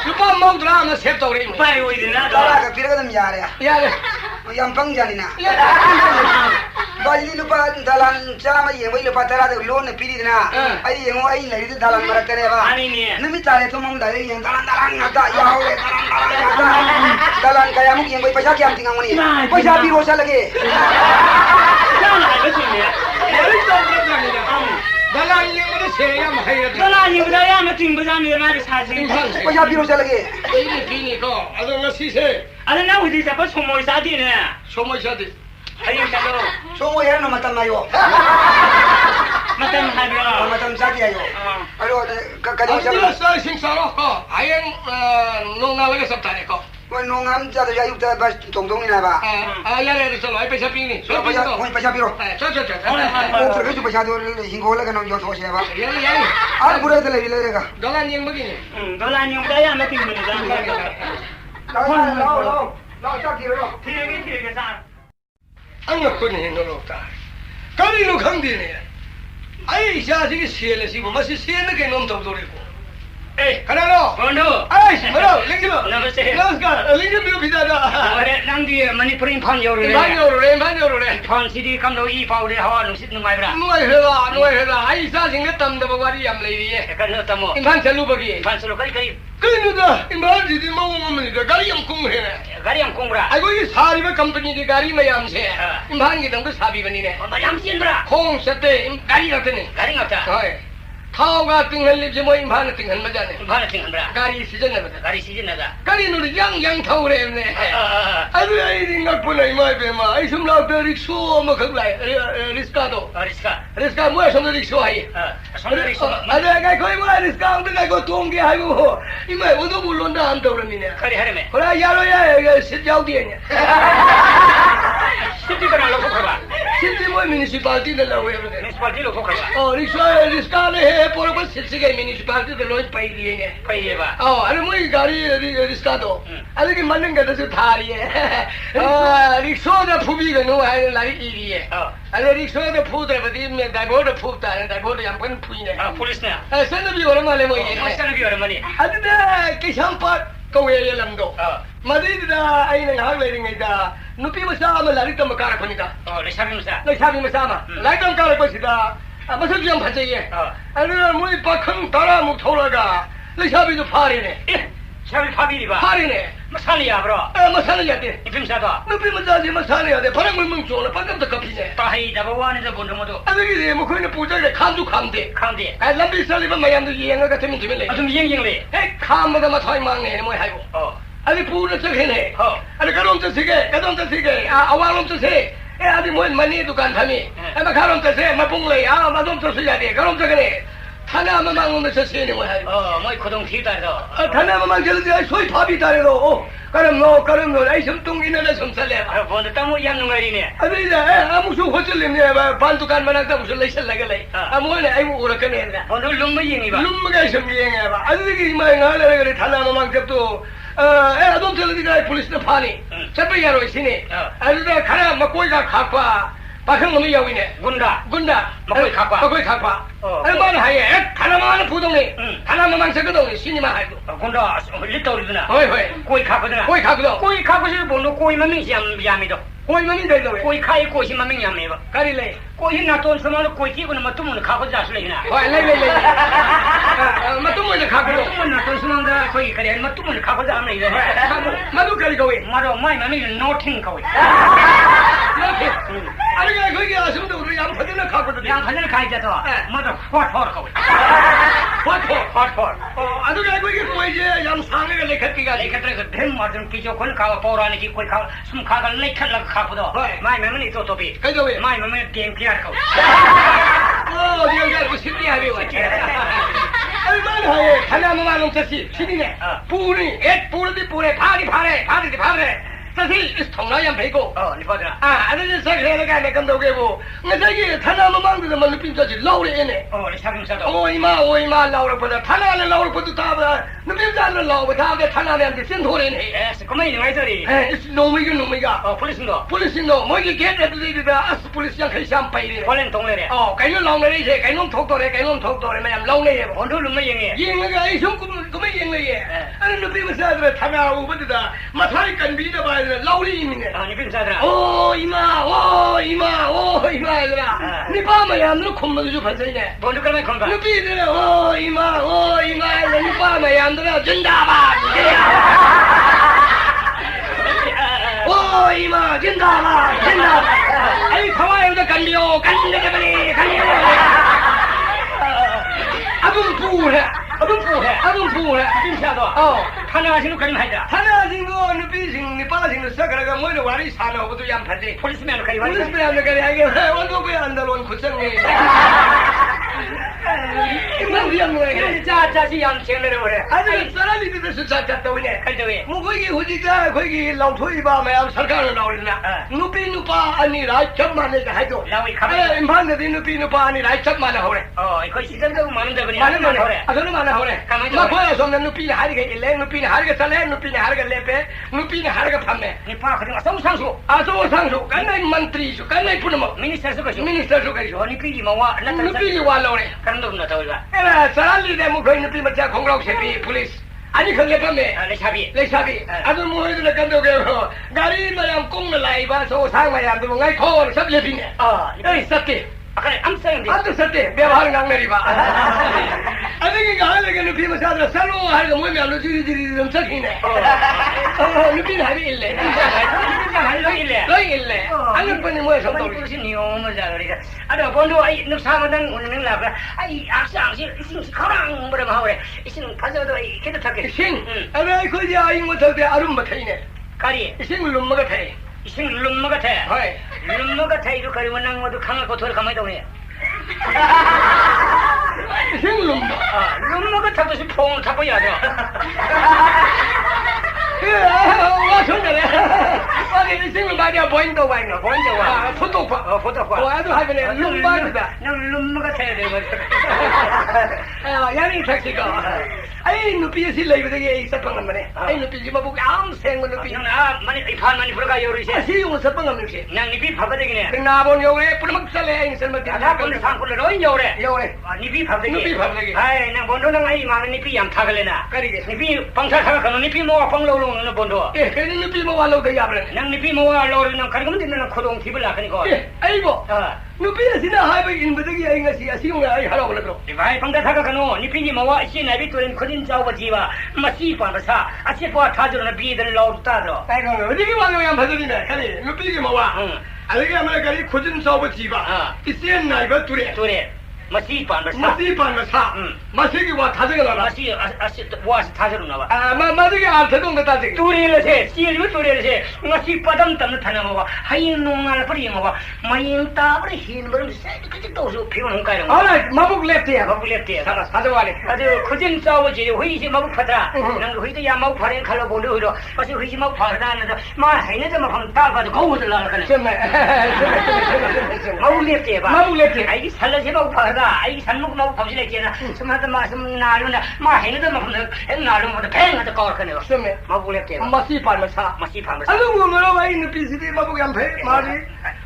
루파 먹더라 셉도리 빨리 오이드나 dala ka pira kadam ya re 야래 yang pang jani na bali lupa dalan chama ye wai lupa tara de loan piri na ai ye ngo ai lai de dalan mara tere ba 아니니 nami tare to mong dai yang dalan ngata ya ho dalan kaya muk yang wai paisa kiam tingang mani paisa biro sa lage 잖아 알겠니 달란 잉부도 세야 마이야 돌아 이거야 뭐 띵부자니 말이 사진 paisa biro sa lage 비니 거 아동가 시세 아니 나 어디 잡아 소모이 사디네 소모샤디 하여 잡아 so mo yer no matam ayo 마땅 하비라 matam sati ayo aro ka ka 아디라 사 싱사로 거 아yen 농나라가 섭다네 거 ko no ngam ja da yu ta ba tong tong ni na ba 야래 저 라이 페샤 비니 저 paisa 비니 ko paisa biro 저저저 ko so ke paisa do hingo la ka no yo so se ba 야야 ar bure de le le ga 달란 잉부기니 돌아 냠다야 뭐 띵부자 lao sao kìa rồi 되게 잘 안가 코니 노로다 가리로 강디네 아이 자식이 시엘레시고 마시 시엘레게 넘도도리고 에이 가라로 번호 아이 뭐로 랭기로 너무세 나스가 랭기로 비자다 그래 낭디 머니프린 판 요르래 반요로래 판 시디 감도 이 파우레 하와 누sit 누가이브라 누가 아이 자식이 땀도 바리 얌레이에 그너 따모 인반 셀루버기 판 서로 그리 그누다 인반 지디 멍멍멍이다 가리 양콩해네 가리양 공부라 아이고 이 사리바 컴퍼니디 가리 마얌세 인반기 동도 사비거니네 마ям 신브라 콩 셋대 가리 같으네 가리 같다 어이 타오가 띵할립지 뭐 인반은 띵할 마자네 바나 띵한브라 가리 시즌나보다 가리 시즌나다 가리 누리 양양 타오래네 아주 아이딩가 보나 이마이 베마 아이 숨라우터 릭쇼 뭐 그거라이 리스카도 리스카 뭐야 손 릭쇼 하이 손 릭쇼 아주 거의 뭐 리스카 근데 그 동기 하고 이마이 오도 물론다 안 떠오르니네 가리 하려면 그래 야로야 시작이네 시티가 놓고 가봐 시티 뭐 미니시팔티를 나오고 그래 뮤니시팔티 놓고 가봐 리스카네 por pues sigue municipality de los países paíba aरे मुझे गाड़ी रिक्शा दो अरे कि मन का तो थारी है रिक्शा तो फूबी का नो है लाई इरी है अरे रिक्शा तो फूट है बदी में डाइवोर्ड फूटता है डाइवोर्ड हम कौन फूई है पुलिस ने ऐसे नहीं हो रहा है मुझे ऐसे नहीं हो रहा मनी अरे कि हम पर कोई ये लंदो मदीद दा आई नहीं हाल ले रही दा नुपी मसा में लारी तो मकार कोनी दा लेशाबी मसा में लाई तो मकार कोई दा मसल भी हम फंसे ये अरे मुझे पखन तारा मुठोलगा लेशाबी तो फारी ने शाबी फाबी री बा फारी ने मसालिया ब्रो मसाले जाते इफिम सादा नुपी मसा जी मसाले आते फरक में मंग चोला पकम तो कपी ने ताही दबवाने तो बोंडो मतो अरे ये मुझे ने पूछा के खाम दे लंबी साली में मयम तो ये अंग का तुम ले तुम यिंग ले खाम में मथाई मांगे ने मोय हाइबो अरे पूर्ण से ने अरे कदम तो सीखे आवाम तो से 아직 뭐 많이 두간 탐이 아마 가름 뜻에 마봉래 아 마동 뜻이야 돼 가름 뜻에 하나만 망으면 저시네 뭐야 뭐 고동 티다서 하나만 저기 소위 밥이 다래도 가름 너 아이 좀 똥이나 좀 살래 본도 땅을 양는 거리네 아들이다 아무 소 호텔님네 반두간 만한다 무슨 레실라게 아무네 아이고 그렇게네 본도 룸무 잉이 봐 룸무가 좀 잉해 봐 아들이 말 나래 그래 하나만 접도 아동 telediga police 파니 잡혀야로 있으니 아들아 가라 먹고가 갖고 박형 놈이 여기네 군다 먹고 갖고 얼마나 하예 하나만 부동네 하나만 저거도 신이만 하고 군다 리터리드나 호이 고이 갖고드나 고이 갖고서 본도 고이만 명시함 야미도 고이만 되도 고이 카이 고시만 명야미 봐 가리래 고이 나돈 서마로 고이 끼고는 뭐 뚜문을 갖고 자슬이나 레 뭐 뚜문을 갖고 뚜문 나돈 서마다 고이 그래 뭐 뚜문을 갖고 자면 이래 마도 가리고 왜 마도 마이 마미 노팅 거기 아니가 거기 아সম도 우리 양파들을 갖고도 양파들을 가이자도 마도 화토 거기 화토 아두가 거기 뭐지 양상을 레카티가 레카트가 뱀 맞은 기조건 가와 보라니 기고 가 숨가가 레카를 갖고도 마이 마미 또 도비 그죠 왜 마이 마미 땡피할 거 네가 무슨 이야기 왔지 얼마나 해 하나만 놈쳤지 신이네 부리 부리 파래 사실 통나양 배고 니 봐라 아들 사회가 내가 건도게고 내가 하나만 만들면 느낌까지 라우레네 니 사금사도 오이마 라우레보다 하나는 라우레보다 다 느낌자는 라우레보다 다 하나는 센토레네 그만이 와이저리 노미가 폴리스노 뭐기 게트들이다 아스 폴리스양 칼샴 파이네 폴렌 동네래 cái lòng này đi cái lòng thốt rồi mà làm lâu này bọn tôi lùm mấy gì yên cái xuống cũng mấy yên này anh nó bị mà sao rồi tham gia của mình đó mà thấy cần bị đó bài lâu đi mình này你变啥子ôi mà rồi你爸mà làm nó không bao giờ phải thế này bọn tôi cái này không phải nó bị đó ôi mà rồi你爸mà làm đó真大吧ôi mà真大吧哎台湾的干掉干这个你干掉아동 부래 빈차도 하나씩 그림 하자 하나싱도 느비싱 니빠싱도 사가라가 뭐는 와리 사나 오도 양파지 폴리스맨 그리 폴리스맨 그리 하게 원도 그 안달원 구성이 이만 비양 뭐야 자자지 양청내려 그래 아니 사람이 그래서 자자다 오네 그래 뭐 거기 호지가 거기 라우토이 바면 सरकार 나오리나 누빠 아니라 점만에 해도 라우이 가면 임판데 누빠 아니라 점만에 하래 이거 시간도 많은데 그래 많은 거래 아저는 많아 하래 막 보여서 누피는 하리게 일래 누피는 하리게 살래 누피는 하리게 레페 누피는 하리게 판매 니빠 그냥 상수 상수 간나이 만트리수 간나이 puno 미니스터 거죠 니피기 뭐와 누피기 와로래 그런도 없나 더위가 에라 사람들이 뭐 거기 누피 맞자 공라고 셰피 폴리스 아니 그게 판매 레샤비 아주 뭐해도 간다고 가리 마양 꽁을 라이바 소상 마양 도 ngay 코 섭레비네 에이 섭게 그래 암사인데 아주 섭게 ବ୍ୟବ하는 강내리 봐 아니 가을에 누피 맞자 살로 할 거 뭐면 너 지리지리 좀 섞이네 누피는 하비 일래 일래 아니 뻔히 뭐야 좀 더 무슨 니오면 자그리가 아다 본도 아이 늑사마당 오는 라가 아이 악상시 이신 가랑 뭐라 하래 이신 가져도 이렇게 타게 신 아니 거기 아이 뭐 저기 아름 못하이네 가리 이신 룸마 같아 이신 룸마 같아 룸마 같아 이거 가리면 난 모두 강하고 돌 가만히 도네 이신 룸마 같아도 시 퐁을 타고 해야 돼 와 좋네 아니 이신 말이야 보인도 와 포토 와도 하면은 룸바다 룸마 같아야 돼 야니 택시가 아이 누피에 실레이고 되게 있었던 거네 아이 누피 뭐 보고 아무 생각 누피 많이 이판 많이 불가 요리세 시용 썼던 거 누피 난 니피 밥되기네 그나 본 요래 뿌르막 살래 인설만 다 본데 상kul로 요래 니피 밥되기 누피 밥되기 아이 난 본도 난 아이 마는 니피 양 타글래나 그러게 니피 방사 타가 니피 뭐 방로로는 본도 예 그래 니피 뭐 와로 돼 야브래 난 니피 뭐 와로는 가리면 되는 코동 팁을 나가니까 예 아이고 누피에 지나 하이브 인부들이 아이가 시용을 아이 하라고 그러고 이바이 방사 타가 가노 니피니 뭐와 시 나비 또는 커진 자오바 지와 마시 반사 아시포 타주는 비들 나오다도 아이고 어디게 와요 양 받으리네 그래 누피게 뭐와 알게 하면 그래 커진 자오바 지와 이센 나이가 둘에 마시 반바사 마시 반바사 마시기 와 타저가 마시 와시 타저로 나와 마시기 알테동데 타지 두리르세 시리고 두리르세 마시 빠담 담을 타나고 하인 농알 버리고 마인 따버리 흰버름 세게 도서 피곤한 거야 알아 마북 랩티야 살아 사저와리 아주 거진 싸우지 회의시 마북 파더라 난 회의도 야 마북 파린 칼로 보려 그러 마시 회의시 마북 파더라는데 마 해는 좀 방 따가지고 거우들 나가네 마북 랩티야 마북 랩티 아이 살라지 마북 파더라 아이 산목 마북 파지래 지나 스마트 마슴 나루나 마 해는 좀 방 나루 뭐 뱅한테 거르네 마북 랩티야 마시 반바사 아주 뭐로 와 있는 비스디 마북 양패 마리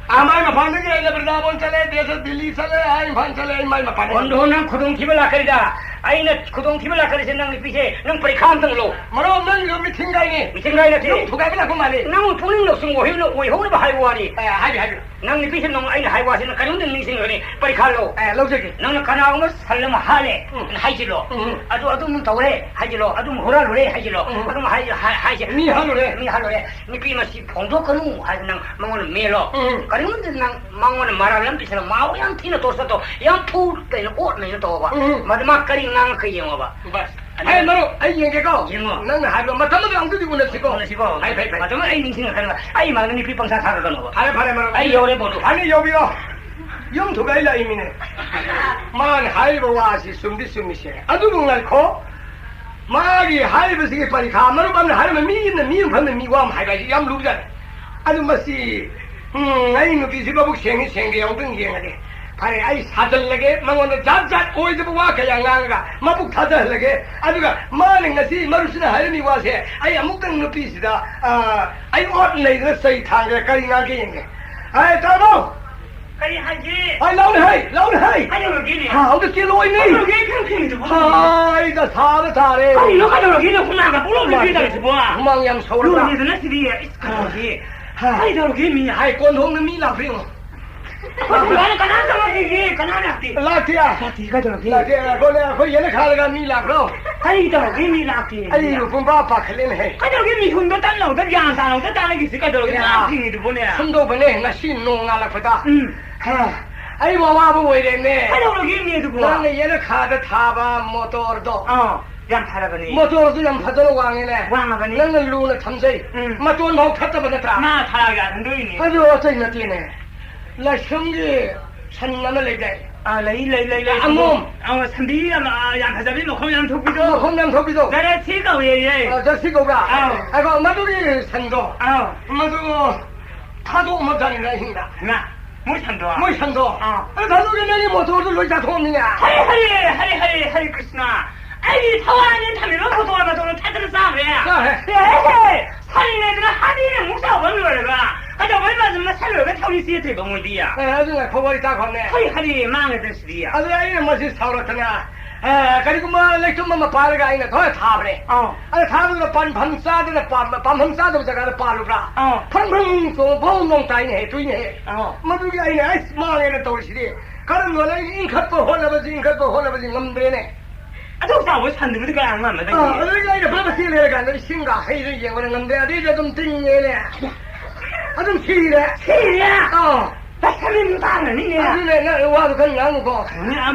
아마이 마판데 게 버다 본 चले देश दिल्ली चले आई फान चले माई मापाने 원도는 구동팁을 낚으리다 아이는 구동팁을 낚으리신 năng 비세 능 परिखाम 등로 मरो नन यो मिटिंग गाइने 팅 थुगाइ बिला कुमाले 능 पुलिং lok승 오히려 하이와니 हाइ 능 비세 능 아이는 하이와시는 가능된 닝싱거니 परिखा로 लौजके 능 가나오면 살려면 하래 하이질로 아주 문 더해 하이질로 아주 호라로래 하이질로 아주 하이지 미 하로래 니 비마시 봉도 거는 하이는 능 망원은 메로 가능된 능 망원은 말하면 비세는 마오양 티는 도서도 양 푸르는 옷는 도와 마지막 거리 능 그이모 봐 ai maro ai yenge ko Yengo. nang ha lo matam ang tu di ko na siko ai pai 마지막 아이 닝싱을 하는 거야 아이 막는 이 비방사 사가 가는 거 pare pare maro 아이 요래 보도 ani yo bi yo yong thugai la imine man hai bo wa si sumdi she adu bung lai ko ma gi hai ba si ge pari kha maro bam hai ma mi ne mi pham mi wa ma hai ba yam lu ja adu ma si ai no bi si ba bu sheng ge yong ding ge ngade 아니 아이 사들레게 망원의 잡잡 오이즈부 와 그냥 나가 마북 타들레게 아주가 마는 것이 마루스나 하려니 와세 아이 아무튼 높이시다 아이 옷내가 서이 타게 가리나게 잉게 아이 따로 아이 하지 아이 라운하이 아니 여기니 어디 길로이니 여기 팽팽이도 아이 다 사를 타래 아니 너가 여기는 후나가 볼로 비다지 뭐야 망양 서울라 여기는 시리야 이스카지 아이 저기 미 아이 권동는 미라프용 나는 가난하지 라티야 라티가 저기 라티야 거기 얘네 가다가 미라프로 아이 저기 미 라티 아이 봄바 바클린 해 저기 미 훈도 딸로도 양산로도 딸이 있을까 저기 라티도 보내 손도 보내 나 신농 알아보다 아이 와와보 왜랬네 저기 미도 뭐 나는 얘네 가다 타봐 모터도 양 타라거니 모터도 양 파도로 왕이네 왕아거니 나는 루는 탐세 마돈 못 탔다 보다 나 타라가 안 되니 아주 어쩌이 나티네 나 형기 산나는 레게 lấy 암몸 산비야 양 하자비 뭐 홈양 토비도 홈양 토비도 나라 치고 예예 저 시고가 아이고 마두리 산도 마두 타도 못 다니나 힘다 뭐 산도 다도게 내니 모터도 로자 통이냐 하리 크리스나 아이 타와는 타미로 모터가 도는 타들 싸움이야 살인애들은 하리는 목사 원을 가 아저 얼마 전에 살려가 타우리 시에 너무 어디야 아주 거기 다 건네 하리 망했던 시리야 아주 아이는 멋이 사오랐더냐 그리고 뭐 렉좀만 빠르가 아이는 더 타버래 아니 타버려 밤싸들은 밤싸도 저가는 빠르라 펑펑 펑펑 따이네 두이네 마두기 아이네 아이스 망에는 도시리 그런 거는 인컷도 혼나버지 넘드네 아저 싸워 산들도 그냥 안 맞다 그러니까 이제 바바실에 가는 신가 해를 예고는 건데 이제 좀 띵네네 아좀 시리야 나 살림 다는 나 와도 그냥 거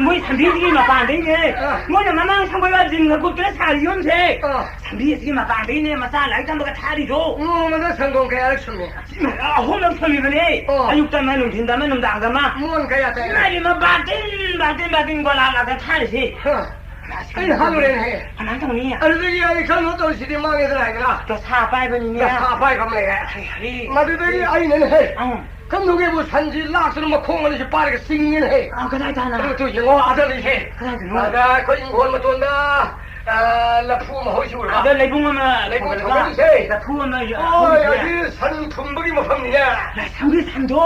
뭐 산비지기만 반대네 뭐냐 마망 상고가 지금 그것들 살이 염색 산비지기만 반대네 마사 라이탄 뭐가 탈이죠 맞아 성공해야 춤이 홈런 춤이네 아육단만 움진다면 놈당가마 뭔 가야 돼 아니 뭐 바딘 거라가 탈이지 아니 하루래네 난장이야 아들이 아니 그것도 시리 망해서 아이가 또 사바이번이냐 사바이 가면 마들이 아이는 해 그럼 누구의 뭐 산지 락스는 뭐 콩을 빠르게 싱긴 해 그다지 하나 그것도 영어 아들이 해 맞아 그 인권 뭐 돈다 라푸마 호시울 아들 레붕어마 레붕어마 라푸마 여기 산 품벅이 뭐 팝니냐 산도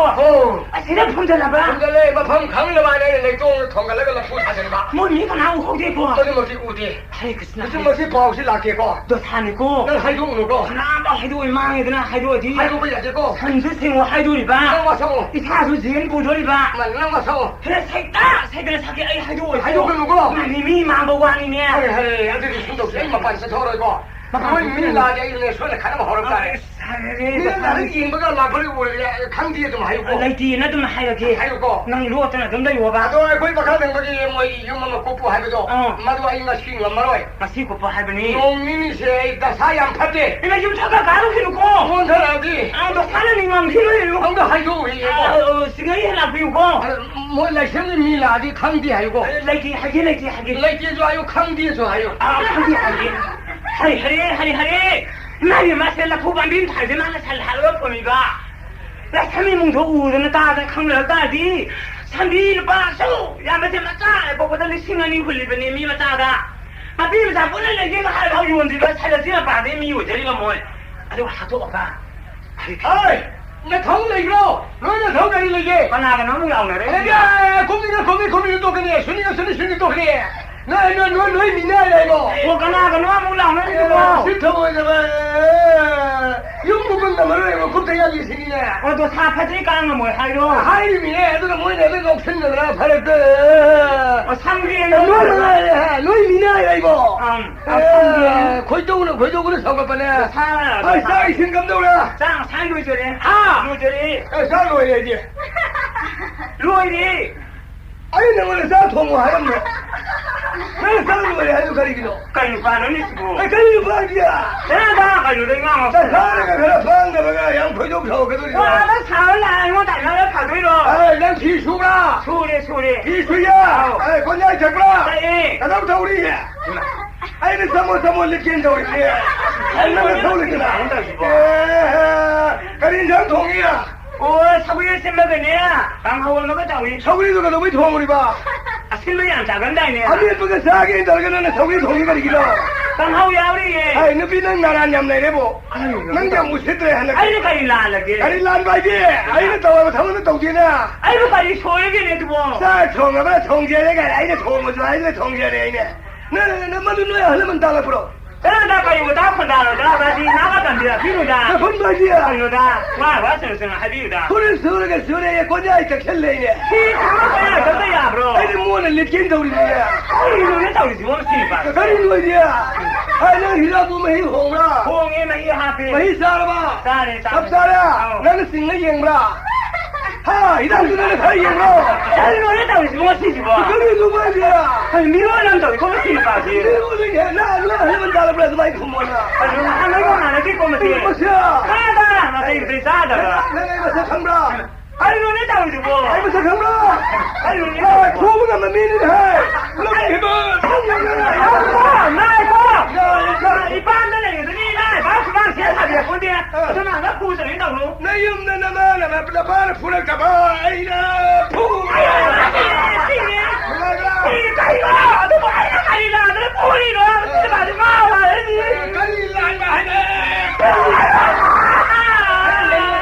세대 품절나봐 품절래 뭐 펌 강을 봐야 레똥을 통갈래가 라푸 사전봐 뭐 니가 나오고 호대고 어디 뭐지 우디 아이 그스나 무슨 뭐지 바우시 락게고 너 산이고 난 하이도 누고 하나도 하이도 망해드나 하이도 어디 하이도 뭐야지고 선수생호 하이도리봐 와서 이 사수 지금 보조리봐 만나 와서 그래 색다 색을 사게 아이 하이도 그 누구 이미 망보고 아니냐 아들이 순도 세마 반스 더러고 뭐 밀라게 이런 소리 가는 거 어렵다 네가 나를 인버가 나버리고 강디에 좀 하이고. 라이티나 좀 하이게. 하이고. 난 루었잖아. 좀 더 요봐. 아도 거기 박하던 거기 뭐 이놈만 꼽고 하이고도. 마도 아이가 시킨 거 말아요. 마시 꼽고 하이버니. 농민이세 다 사양 팠대. 이거 지금 잠깐 가로키놓고. 뭔 사람이? 너 사는 이만 필요해요. 뭔가 하이고 이거. 시간이 해라 비우고. 몰라 생일 미라디 강디 하이고. 라이티 하게. 라이티 좋아요 강디 좋아요. 강디 하게. 하리. 나이 마셀라 포반빈 탈데만 살하러 보니까. 나 3일 뭉쳐 우드는 따다 강을 따디. 3일 빠서 야마테 맞자. 보고다 리싱하니 훌리베니 미 맞자다. 마비 맞자 보는 얘기가 하고 요원들이 살려지나 바데 미고 저리가 뭐. 아주 하도 없다. 아이, 내 통을 이거. 너는 통을 이게. 만나가 너무 나오네. 내가 고민을 또 그래. 순이 또 그래. 너희 미나야 이거. 뭐가나가 너무 나오네 이거. 싫다고 영국은 나를 이거 굽대야지 생기네. 또 사파지 까는 뭐 하이로. 하이미네. 애들은 뭐냐 내가 없었느라 팔았다. 상기에 너희 미나야 이거. 상기에. 고쪽으로 사과빠네. 살아요. 아이 쌀이 생각나오라. 상로 저래. 로 저래. 쌀로 해야지. 로이리. 아니 내가 쌀 통화하였네. 왜 쌀로 해야지 가리기도. 가리고 하는 있고. 가리고 반이야. 내가 가리고 내가 사르가 그래 반가 양포도 사고 그러더니. 나 사올라 이거 달려라 가도이로. 난 기수라. 소리. 기수야. 건양 잡라. 예. 나부터 우리. 아이는 사모 느낀다 우리. 아이는 서울이구나. 가린 장통이야. 사부에 셈먹으냐? 방하고 먹었다 우리. 서울이도 가도 왜 통으리 봐. 실로이 안 작은다네. 아니 예쁘게 싸게 달가는 서울이 통이가 이기다. 방하고야 우리. 아이 너비는 나란 냠내래보. 남자 무쇠들에 하나. 아이는 가릴라하게. 가릴란 바지. 아이는 떠와서 타면 똥지나. 아이고 가리 소에게네 두고. 쌀 통하면 통제래가 아이는 통을 줘. 아이는 통제래 이네. 너는 너야 하려면 달라 풀어. 나 가리고 다 푼다로 나가지 나가던데야 비누다. 본바지야. 비누다. 와 선생 하비우다. 그래 서울에 권야이 탁셀래이네. 그거야 그거야 브로. 아이는 뭐는 느낀다 우리네. 이거 왜 우리 집어서 쓰니까. 가린 거지야. 아이는 히라보면 히홍라. 홍에만 이 하피. 뭐 히사라봐. 싸네. 삽사라. 나는 싱을 영브라. 하 이단들은 다 영브라. 잘로했다 우리 집어서 쓰지고. 그게 누구야? 아니 미워난다 이거 쓰니까. 미워는 나 하려면 달아버려서 많이 고마워. 하나가 하나씩 꼬면서. 뭐야? 하다 나 이거 싸다가. 내가 이거 잠라. 아이고 내 다운 주고. 아이고 잠라. 아이고 아, 도구가 매미는 해. 너무 나이고. 이 반대는 이들이 나 마스만 세상에 본데. 저는 안 갖고 오서 된다고. 내 염나 나만 나발 풀을까 봐. 아이나 푸. 이거 너 뭐야 가리라 너 꼬리로 하지 마. 가리라 하네.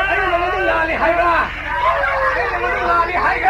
아이고 너무 나리 하이라. 너무 나리 하이가.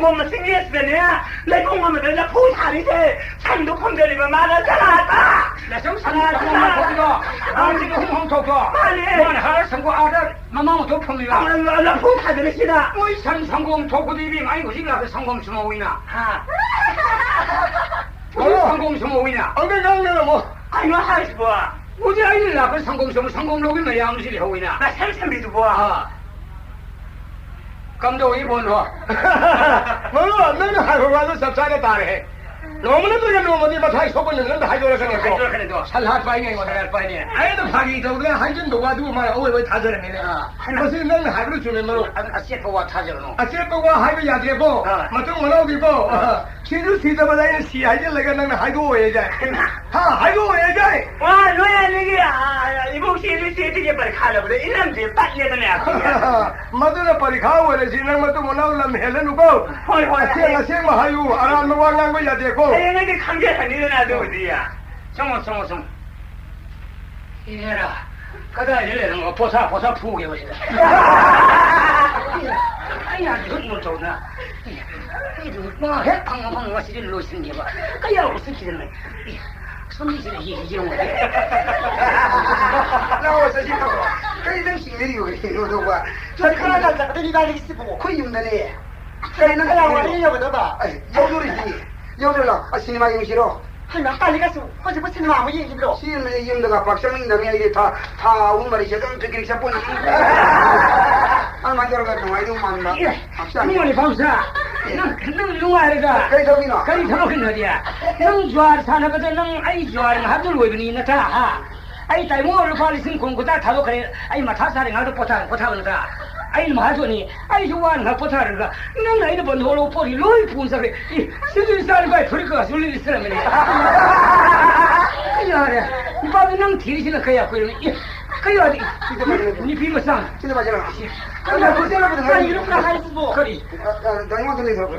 이거만 생겼으면야 내 공감을 나 포사리세 산도 컴들이면 말을 잘하다 나 좀 산다 거기가 아 지금 홍토고 아니 할 성고 아들 마마모 도품이가 나 포사들이시다 뭐이 삼성공 도구들이 많이 거지가 그 성공 수모이나 성공 수모이나 어디 가면 뭐 아이고 하시 뭐야 어디 아이들라 그 성공 수모 성공 로기면 양실이 하고이나 나 삼삼비도 뭐야 감독이 본거 뭐로 너는 하고 가서 섭사에 따래 너무나 그래 너무나 마타이 속은 넌 하이도라 그래. 하이도라 그래도. 살할 바이네 이거를 바이네. 아이도 파기도 그래 한전도 와도 말 오해 다 저러네. 무슨 넌 하이로 주면 뭐 아세포와 타저노. 아세포와 하이도 야드레보. 맞좀 뭐라고고. 치주 시다바다에 시하이를 넌 하이도 오해자. 하 하이도 오해자. 와 너야 내가 이거 시리 시리게 빨리 가려 그래. 이놈들 빠지려네. 맞으나 빨리 가오래 지난 것도 못 나올라면 헬레누고. 헐 아생 하유 아람 노왕한 거 야드레고. 내가 감기가 일어나도 어디야. 정모. 이래라. 가다 이래는 거 보사 푸게 보시다. 아야 눈물 좋나. 뭐 해방방 와시를 놓으시는 게 봐. 그야 무슨 기는 손이지는 이기는 거야. 나와서 지금 그이 정신 내리고 이러고 봐. 저 하나 갖다 니가 있어 보고 거의 없네. 그래는 그냥 와리려고 봐. 여기로지. 여기로 시네마 영시로. 하나 빨리 가서 어제 뭐 시네마 아무 얘기 들어. 시네마 영도가 박상민 남이 이게 다 우말이 저건 되게 잡고 아 맞아요. 와이도 만나. 누구니 밤사. 능 누구야? 그래서 비나. 그리 저렇게 어디야? 능 좋아 사는 거들 능 아이 좋아하는 하들 왜 그니 나타. 아이 달모를 팔리신 공부다 다도 그래. 아이 마타 사는 가도 포타는가. 아이 마저니 아이 좋아하는 거 포타는가. 능 아이도 번호로 포리 로이 분석에 이 시들 사는 거에 그리고 술리 있으라면. 그래. 이 밤에 능 뒤지는 거야 그러면. 그야 니 비무상. 진짜 맞아요. 그냥 고생하거든. 아니 이렇게 하지 뭐. 그리. 너희만 들리서.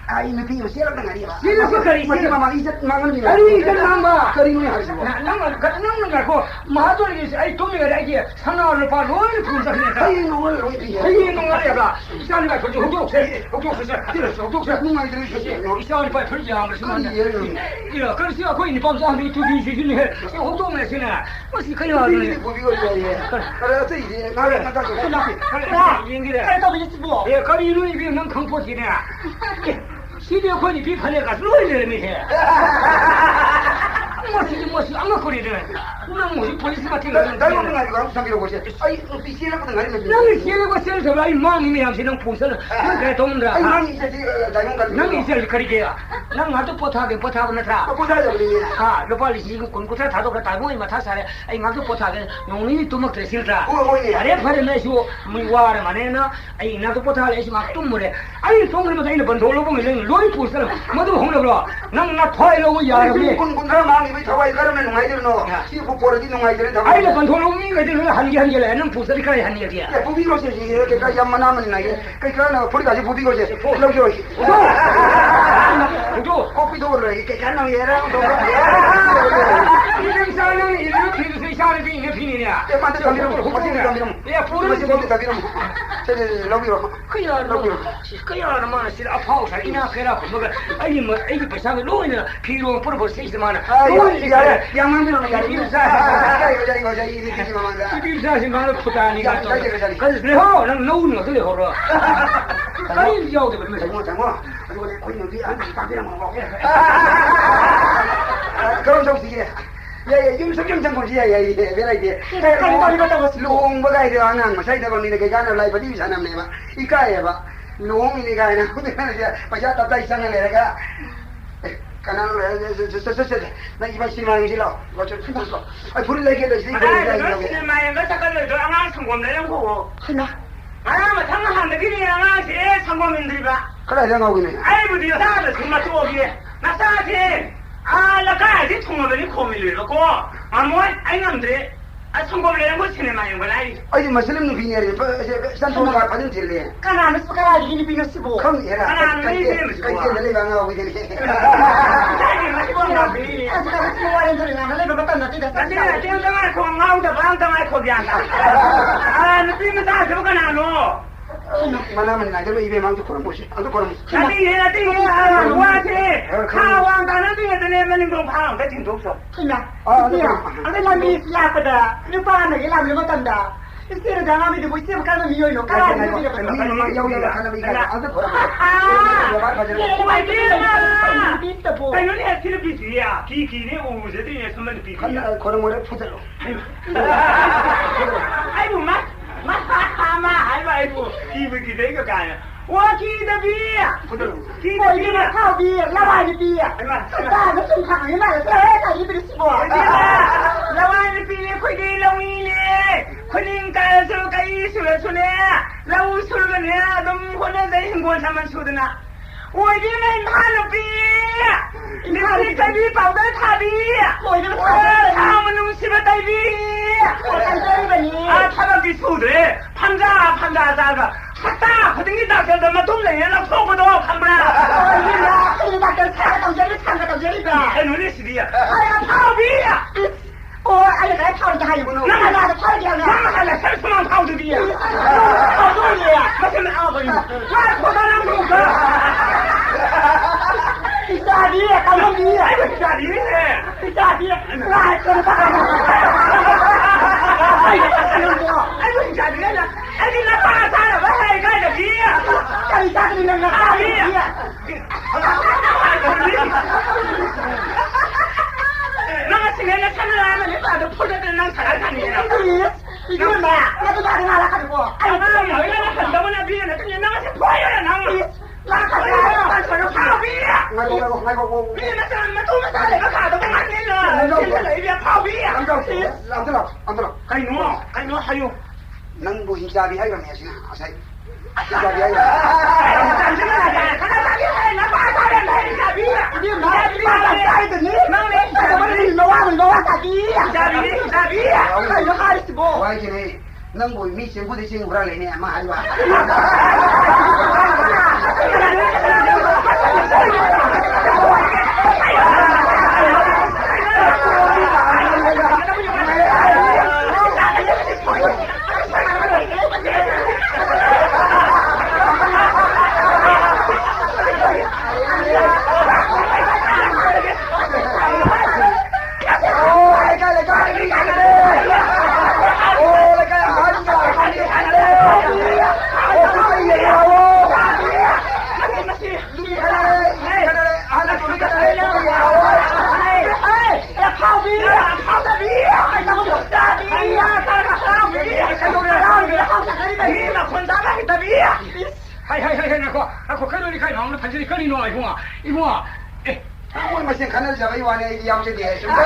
아이 느낌이 싫었던 아니야. 싫었어 그리. 마마 이제 망은 아니 이제 망봐. 그림이 하시고. 나는 갖고 마돌이 아이 도미가 이게 산나를 봐 로이 분석이니까. 아이 농을 로이. 아이 농을해가. 이산이가 그저 혹독해. 누가 들으셨지? 이산이 봐 풀지 않으시면. 이거 그래서 거기 밤사람이 두기시기네. 혹독해 지나. 무슨 그냥 그래. 그래서 이제 나를 나가서 그래 더비지 뭐. 예, 거기 이름이 비는 강포지네. 시대에 거기 비판에 가서 로이를 해. 뭐지 아무 거리든. 난 뭐지 police 같은 거. 나는 가지고 아무 상기로 보시. 아이 비실하거든 가리면. 나는 시대가 셀서 아이 마음이 양신은 풍선은 그래 동문다. 아이 난 이제 다용 가지고. 난 이제 그리게야. 난 나도 포타고 나타. 포타자 그러니. 아, 너 빨리 지금 군고타 다도 그다 모이 마타사래. 아이 나도 포타게 용이 또 먹들 싫다. 아래 팔에 내시고 무와래 마네나. 아이 나도 포타를 해시 막 뚱물에. 아이 동물마다 이는 번돌로 보면 로이 풍선 모두 홍로로. 난 토이로 야르게. 군군가 마음이 왜 더와이 가르면 농아이 들노. 이 부포르디 농아이 들은 더. 아이 번돌로미 왜들 한개는 풍선이 가야 하는 얘기야. 야 부비로지 이렇게 가 야만하면 나게. 그러니까 뿌리 가지 부비로지. 로죠. 그죠? 커피도 이렇게 간나 얘랑 이름 사는 이름 피드스 샤르 비네 비니냐. 야 만데 담비로 야 포르지 담비로 저 로비로 그야 뭐 실 아파우사 이나 그라 뭐가 아니 뭐 이게 비상에 로이나 피로 포르포 시스마나 로이 양만비로 야 이사 이거 이리지 마만가 이비사시 마는 푸다니가 그래서 난 노는 거 그래 호로 아니 여기 그러면 장모 그리고 거기 여기 안 담비랑 먹어 그럼 좀 시기래 야야 윤석영 장군이야 야야 왜라 이게 빨리 갔다 왔어 농부가 이래 안 하는 거 사이다 보니까 걔가 라이브 TV 사람네 봐 이까에 봐 농이니까 아니라 그냥 이제 바자 답다 이상한 애가 가난으로 나 이번 시간에 질러 어쩔 수 없어 아 불을 내게도 있으니까 그래 마야 가 잠깐만 저 아마 성공 내는 거고 하나 아마 상하는데 그냥 아마지 성공인들이 봐 그래 생각하고 있네 아이고 네 사람들 정말 좋아하게 나 사지 나 가야지 통화벨이 고민이라고 아뭐 아이남들이 성공을 내는 거 시네마인 걸 아이 아니 무슬림 비니에 산토가 받은 질래 까나는 스카라지 이니 비는 쓰고 그럼 얘라 까나는 이제 그게 내가 방하고 있네 아니 맞고 비 아까 좋아하는 소리 나는 내가 갖다 놨다 나중에 대응당할 거 나오다 방당할 거 비한다 느낌이 다 들어가나노 만나면 나대로 입에 망도 걸어 보시 안도 걸어 나중에 내가 띵거 와지 카왕 가는 중에 내면 좀 방황 같은 도 없어 그냥 아니 남이 야거다 누가 내게 남을 못 한다 이제는 장아미도 뭐 이제 가는 미요요 가라 막 여기가 가는 미가 안도 걸어 이거 말이야 비트 보 아니 해티를 비지야 비기네 오무제들이 선물 비기 걸어 모래 푸들로 아이고 마妈还买不？记不记得一个干呀？我记得比，记得比嘛，靠比，老外的比呀。哎妈，那个正常的嘛，哎，他一直是不？老外的比，快点容易呢，快点干手干艺术了出来，老五出了呢，都不可能在英国他们出的呢。我因为他的比，你看你这比保的他比，我他们东西不带比，我看这个你啊，他们比出的，潘家咋个？大，不等你大哥怎么都人了，错不多看不了。哎呀，你大哥参到这里，参到这里边，还努力是的。哎呀，跑比呀！我哎呀，还跑的还有不能？那个跑的呢？那还来什么跑的比呀？跑多的呀？那什么啊？不是，那扩大两头个。你咋的？干什么？哎，你咋的呢？你咋的？那怎么办？哎呀，哎，你咋的呢？哎，你那巴啥了？我还干着比呀？干啥子？你那打比呀？那个今天那看着俺们，你咋都跑着在那看看你呢？你干嘛？那都打电话来看不？哎，我有一个很多那比呢，你那个是破药的那个。那看啥？咱说是跑比呀。我。你那什么都没啥那个卡都不满意了，现在那边跑比呀。让着了。还有。能不行下边还有没行啊？谁？下边有。干什么来着？看那边还那巴啥人来下边？你哪里来的你？哪里？怎么你老娃下边呀？下边呀！还有还是不？我今天能不米辛苦的辛苦了来呢？妈还吧？那可看到你看忙，那盘子里看你弄一共啊，哎，我们先看到这个一万的养殖的，是不是？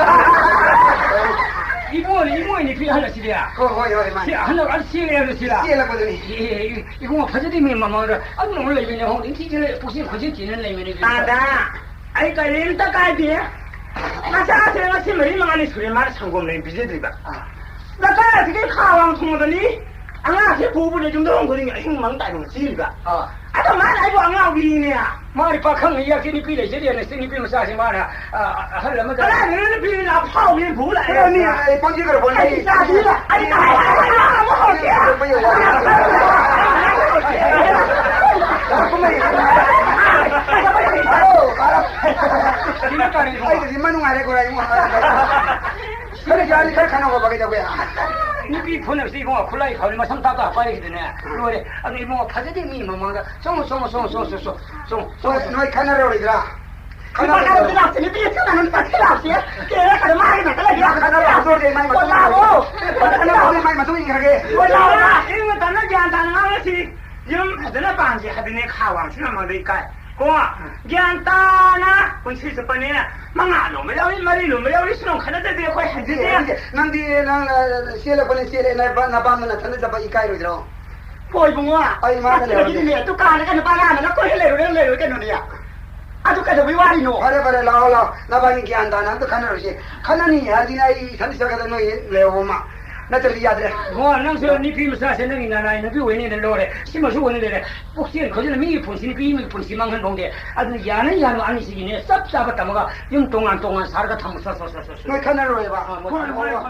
一共你可以喊了些的啊？可以嘛？喊了俺写了就是了。写了不得你？一共盘子里面忙着，俺弄那边的话，你提起来不行，快去进人那边的。当然，哎，个人的改变，那下次我去没嘛，你出来买成功人必须对吧？啊，那咱这个卡王通的你。俺去补的就弄过的，很忙带东西的啊！俺都买来过俺给你呢，妈的把坑一样给你比了些点，那生意比么啥些嘛的啊？还那么的？俺人比那跑运不来了，你帮几个不来？哎，啥子？哎呀，我好钱！没有啊！不没有。你们干的什么？哎，你们弄来过来用啊？可家你看到我把给他喂啊！你比可能是一个苦来一口，你妈上大大发的呢？我的，啊，你帮我拍着点米忙的，送，我看到了一个。看到了，你别吃那个吃老些，给人看到买嘛，来呀，看到了，说的买嘛，我拿我看到了买嘛，终于看给，我拿了，因为咱那简单那些，因为在那班级还得那卡网去那么的改。哥，简单啊，我去日本呢，忙啊，弄不了你，是弄看到这块很直接。那写了不能写的那帮们那真的怎么一改了的？可以不啊？哎妈的，你都干那个把俺们那过去来了干什么呀？啊，都干什么玩意喏？不是，老，那帮你简单，那都看到了些，看到你还是那一看到小看到那来我嘛。那这里呀子，我那时候你比不上现在你那比为你的老的，什么时候为你的？不行，可是那米punch你比米punch蛮很重的，啊，那伢那安尼是呢，啥不怎么个，用东安啥个他们说。我看到了吧？快，来。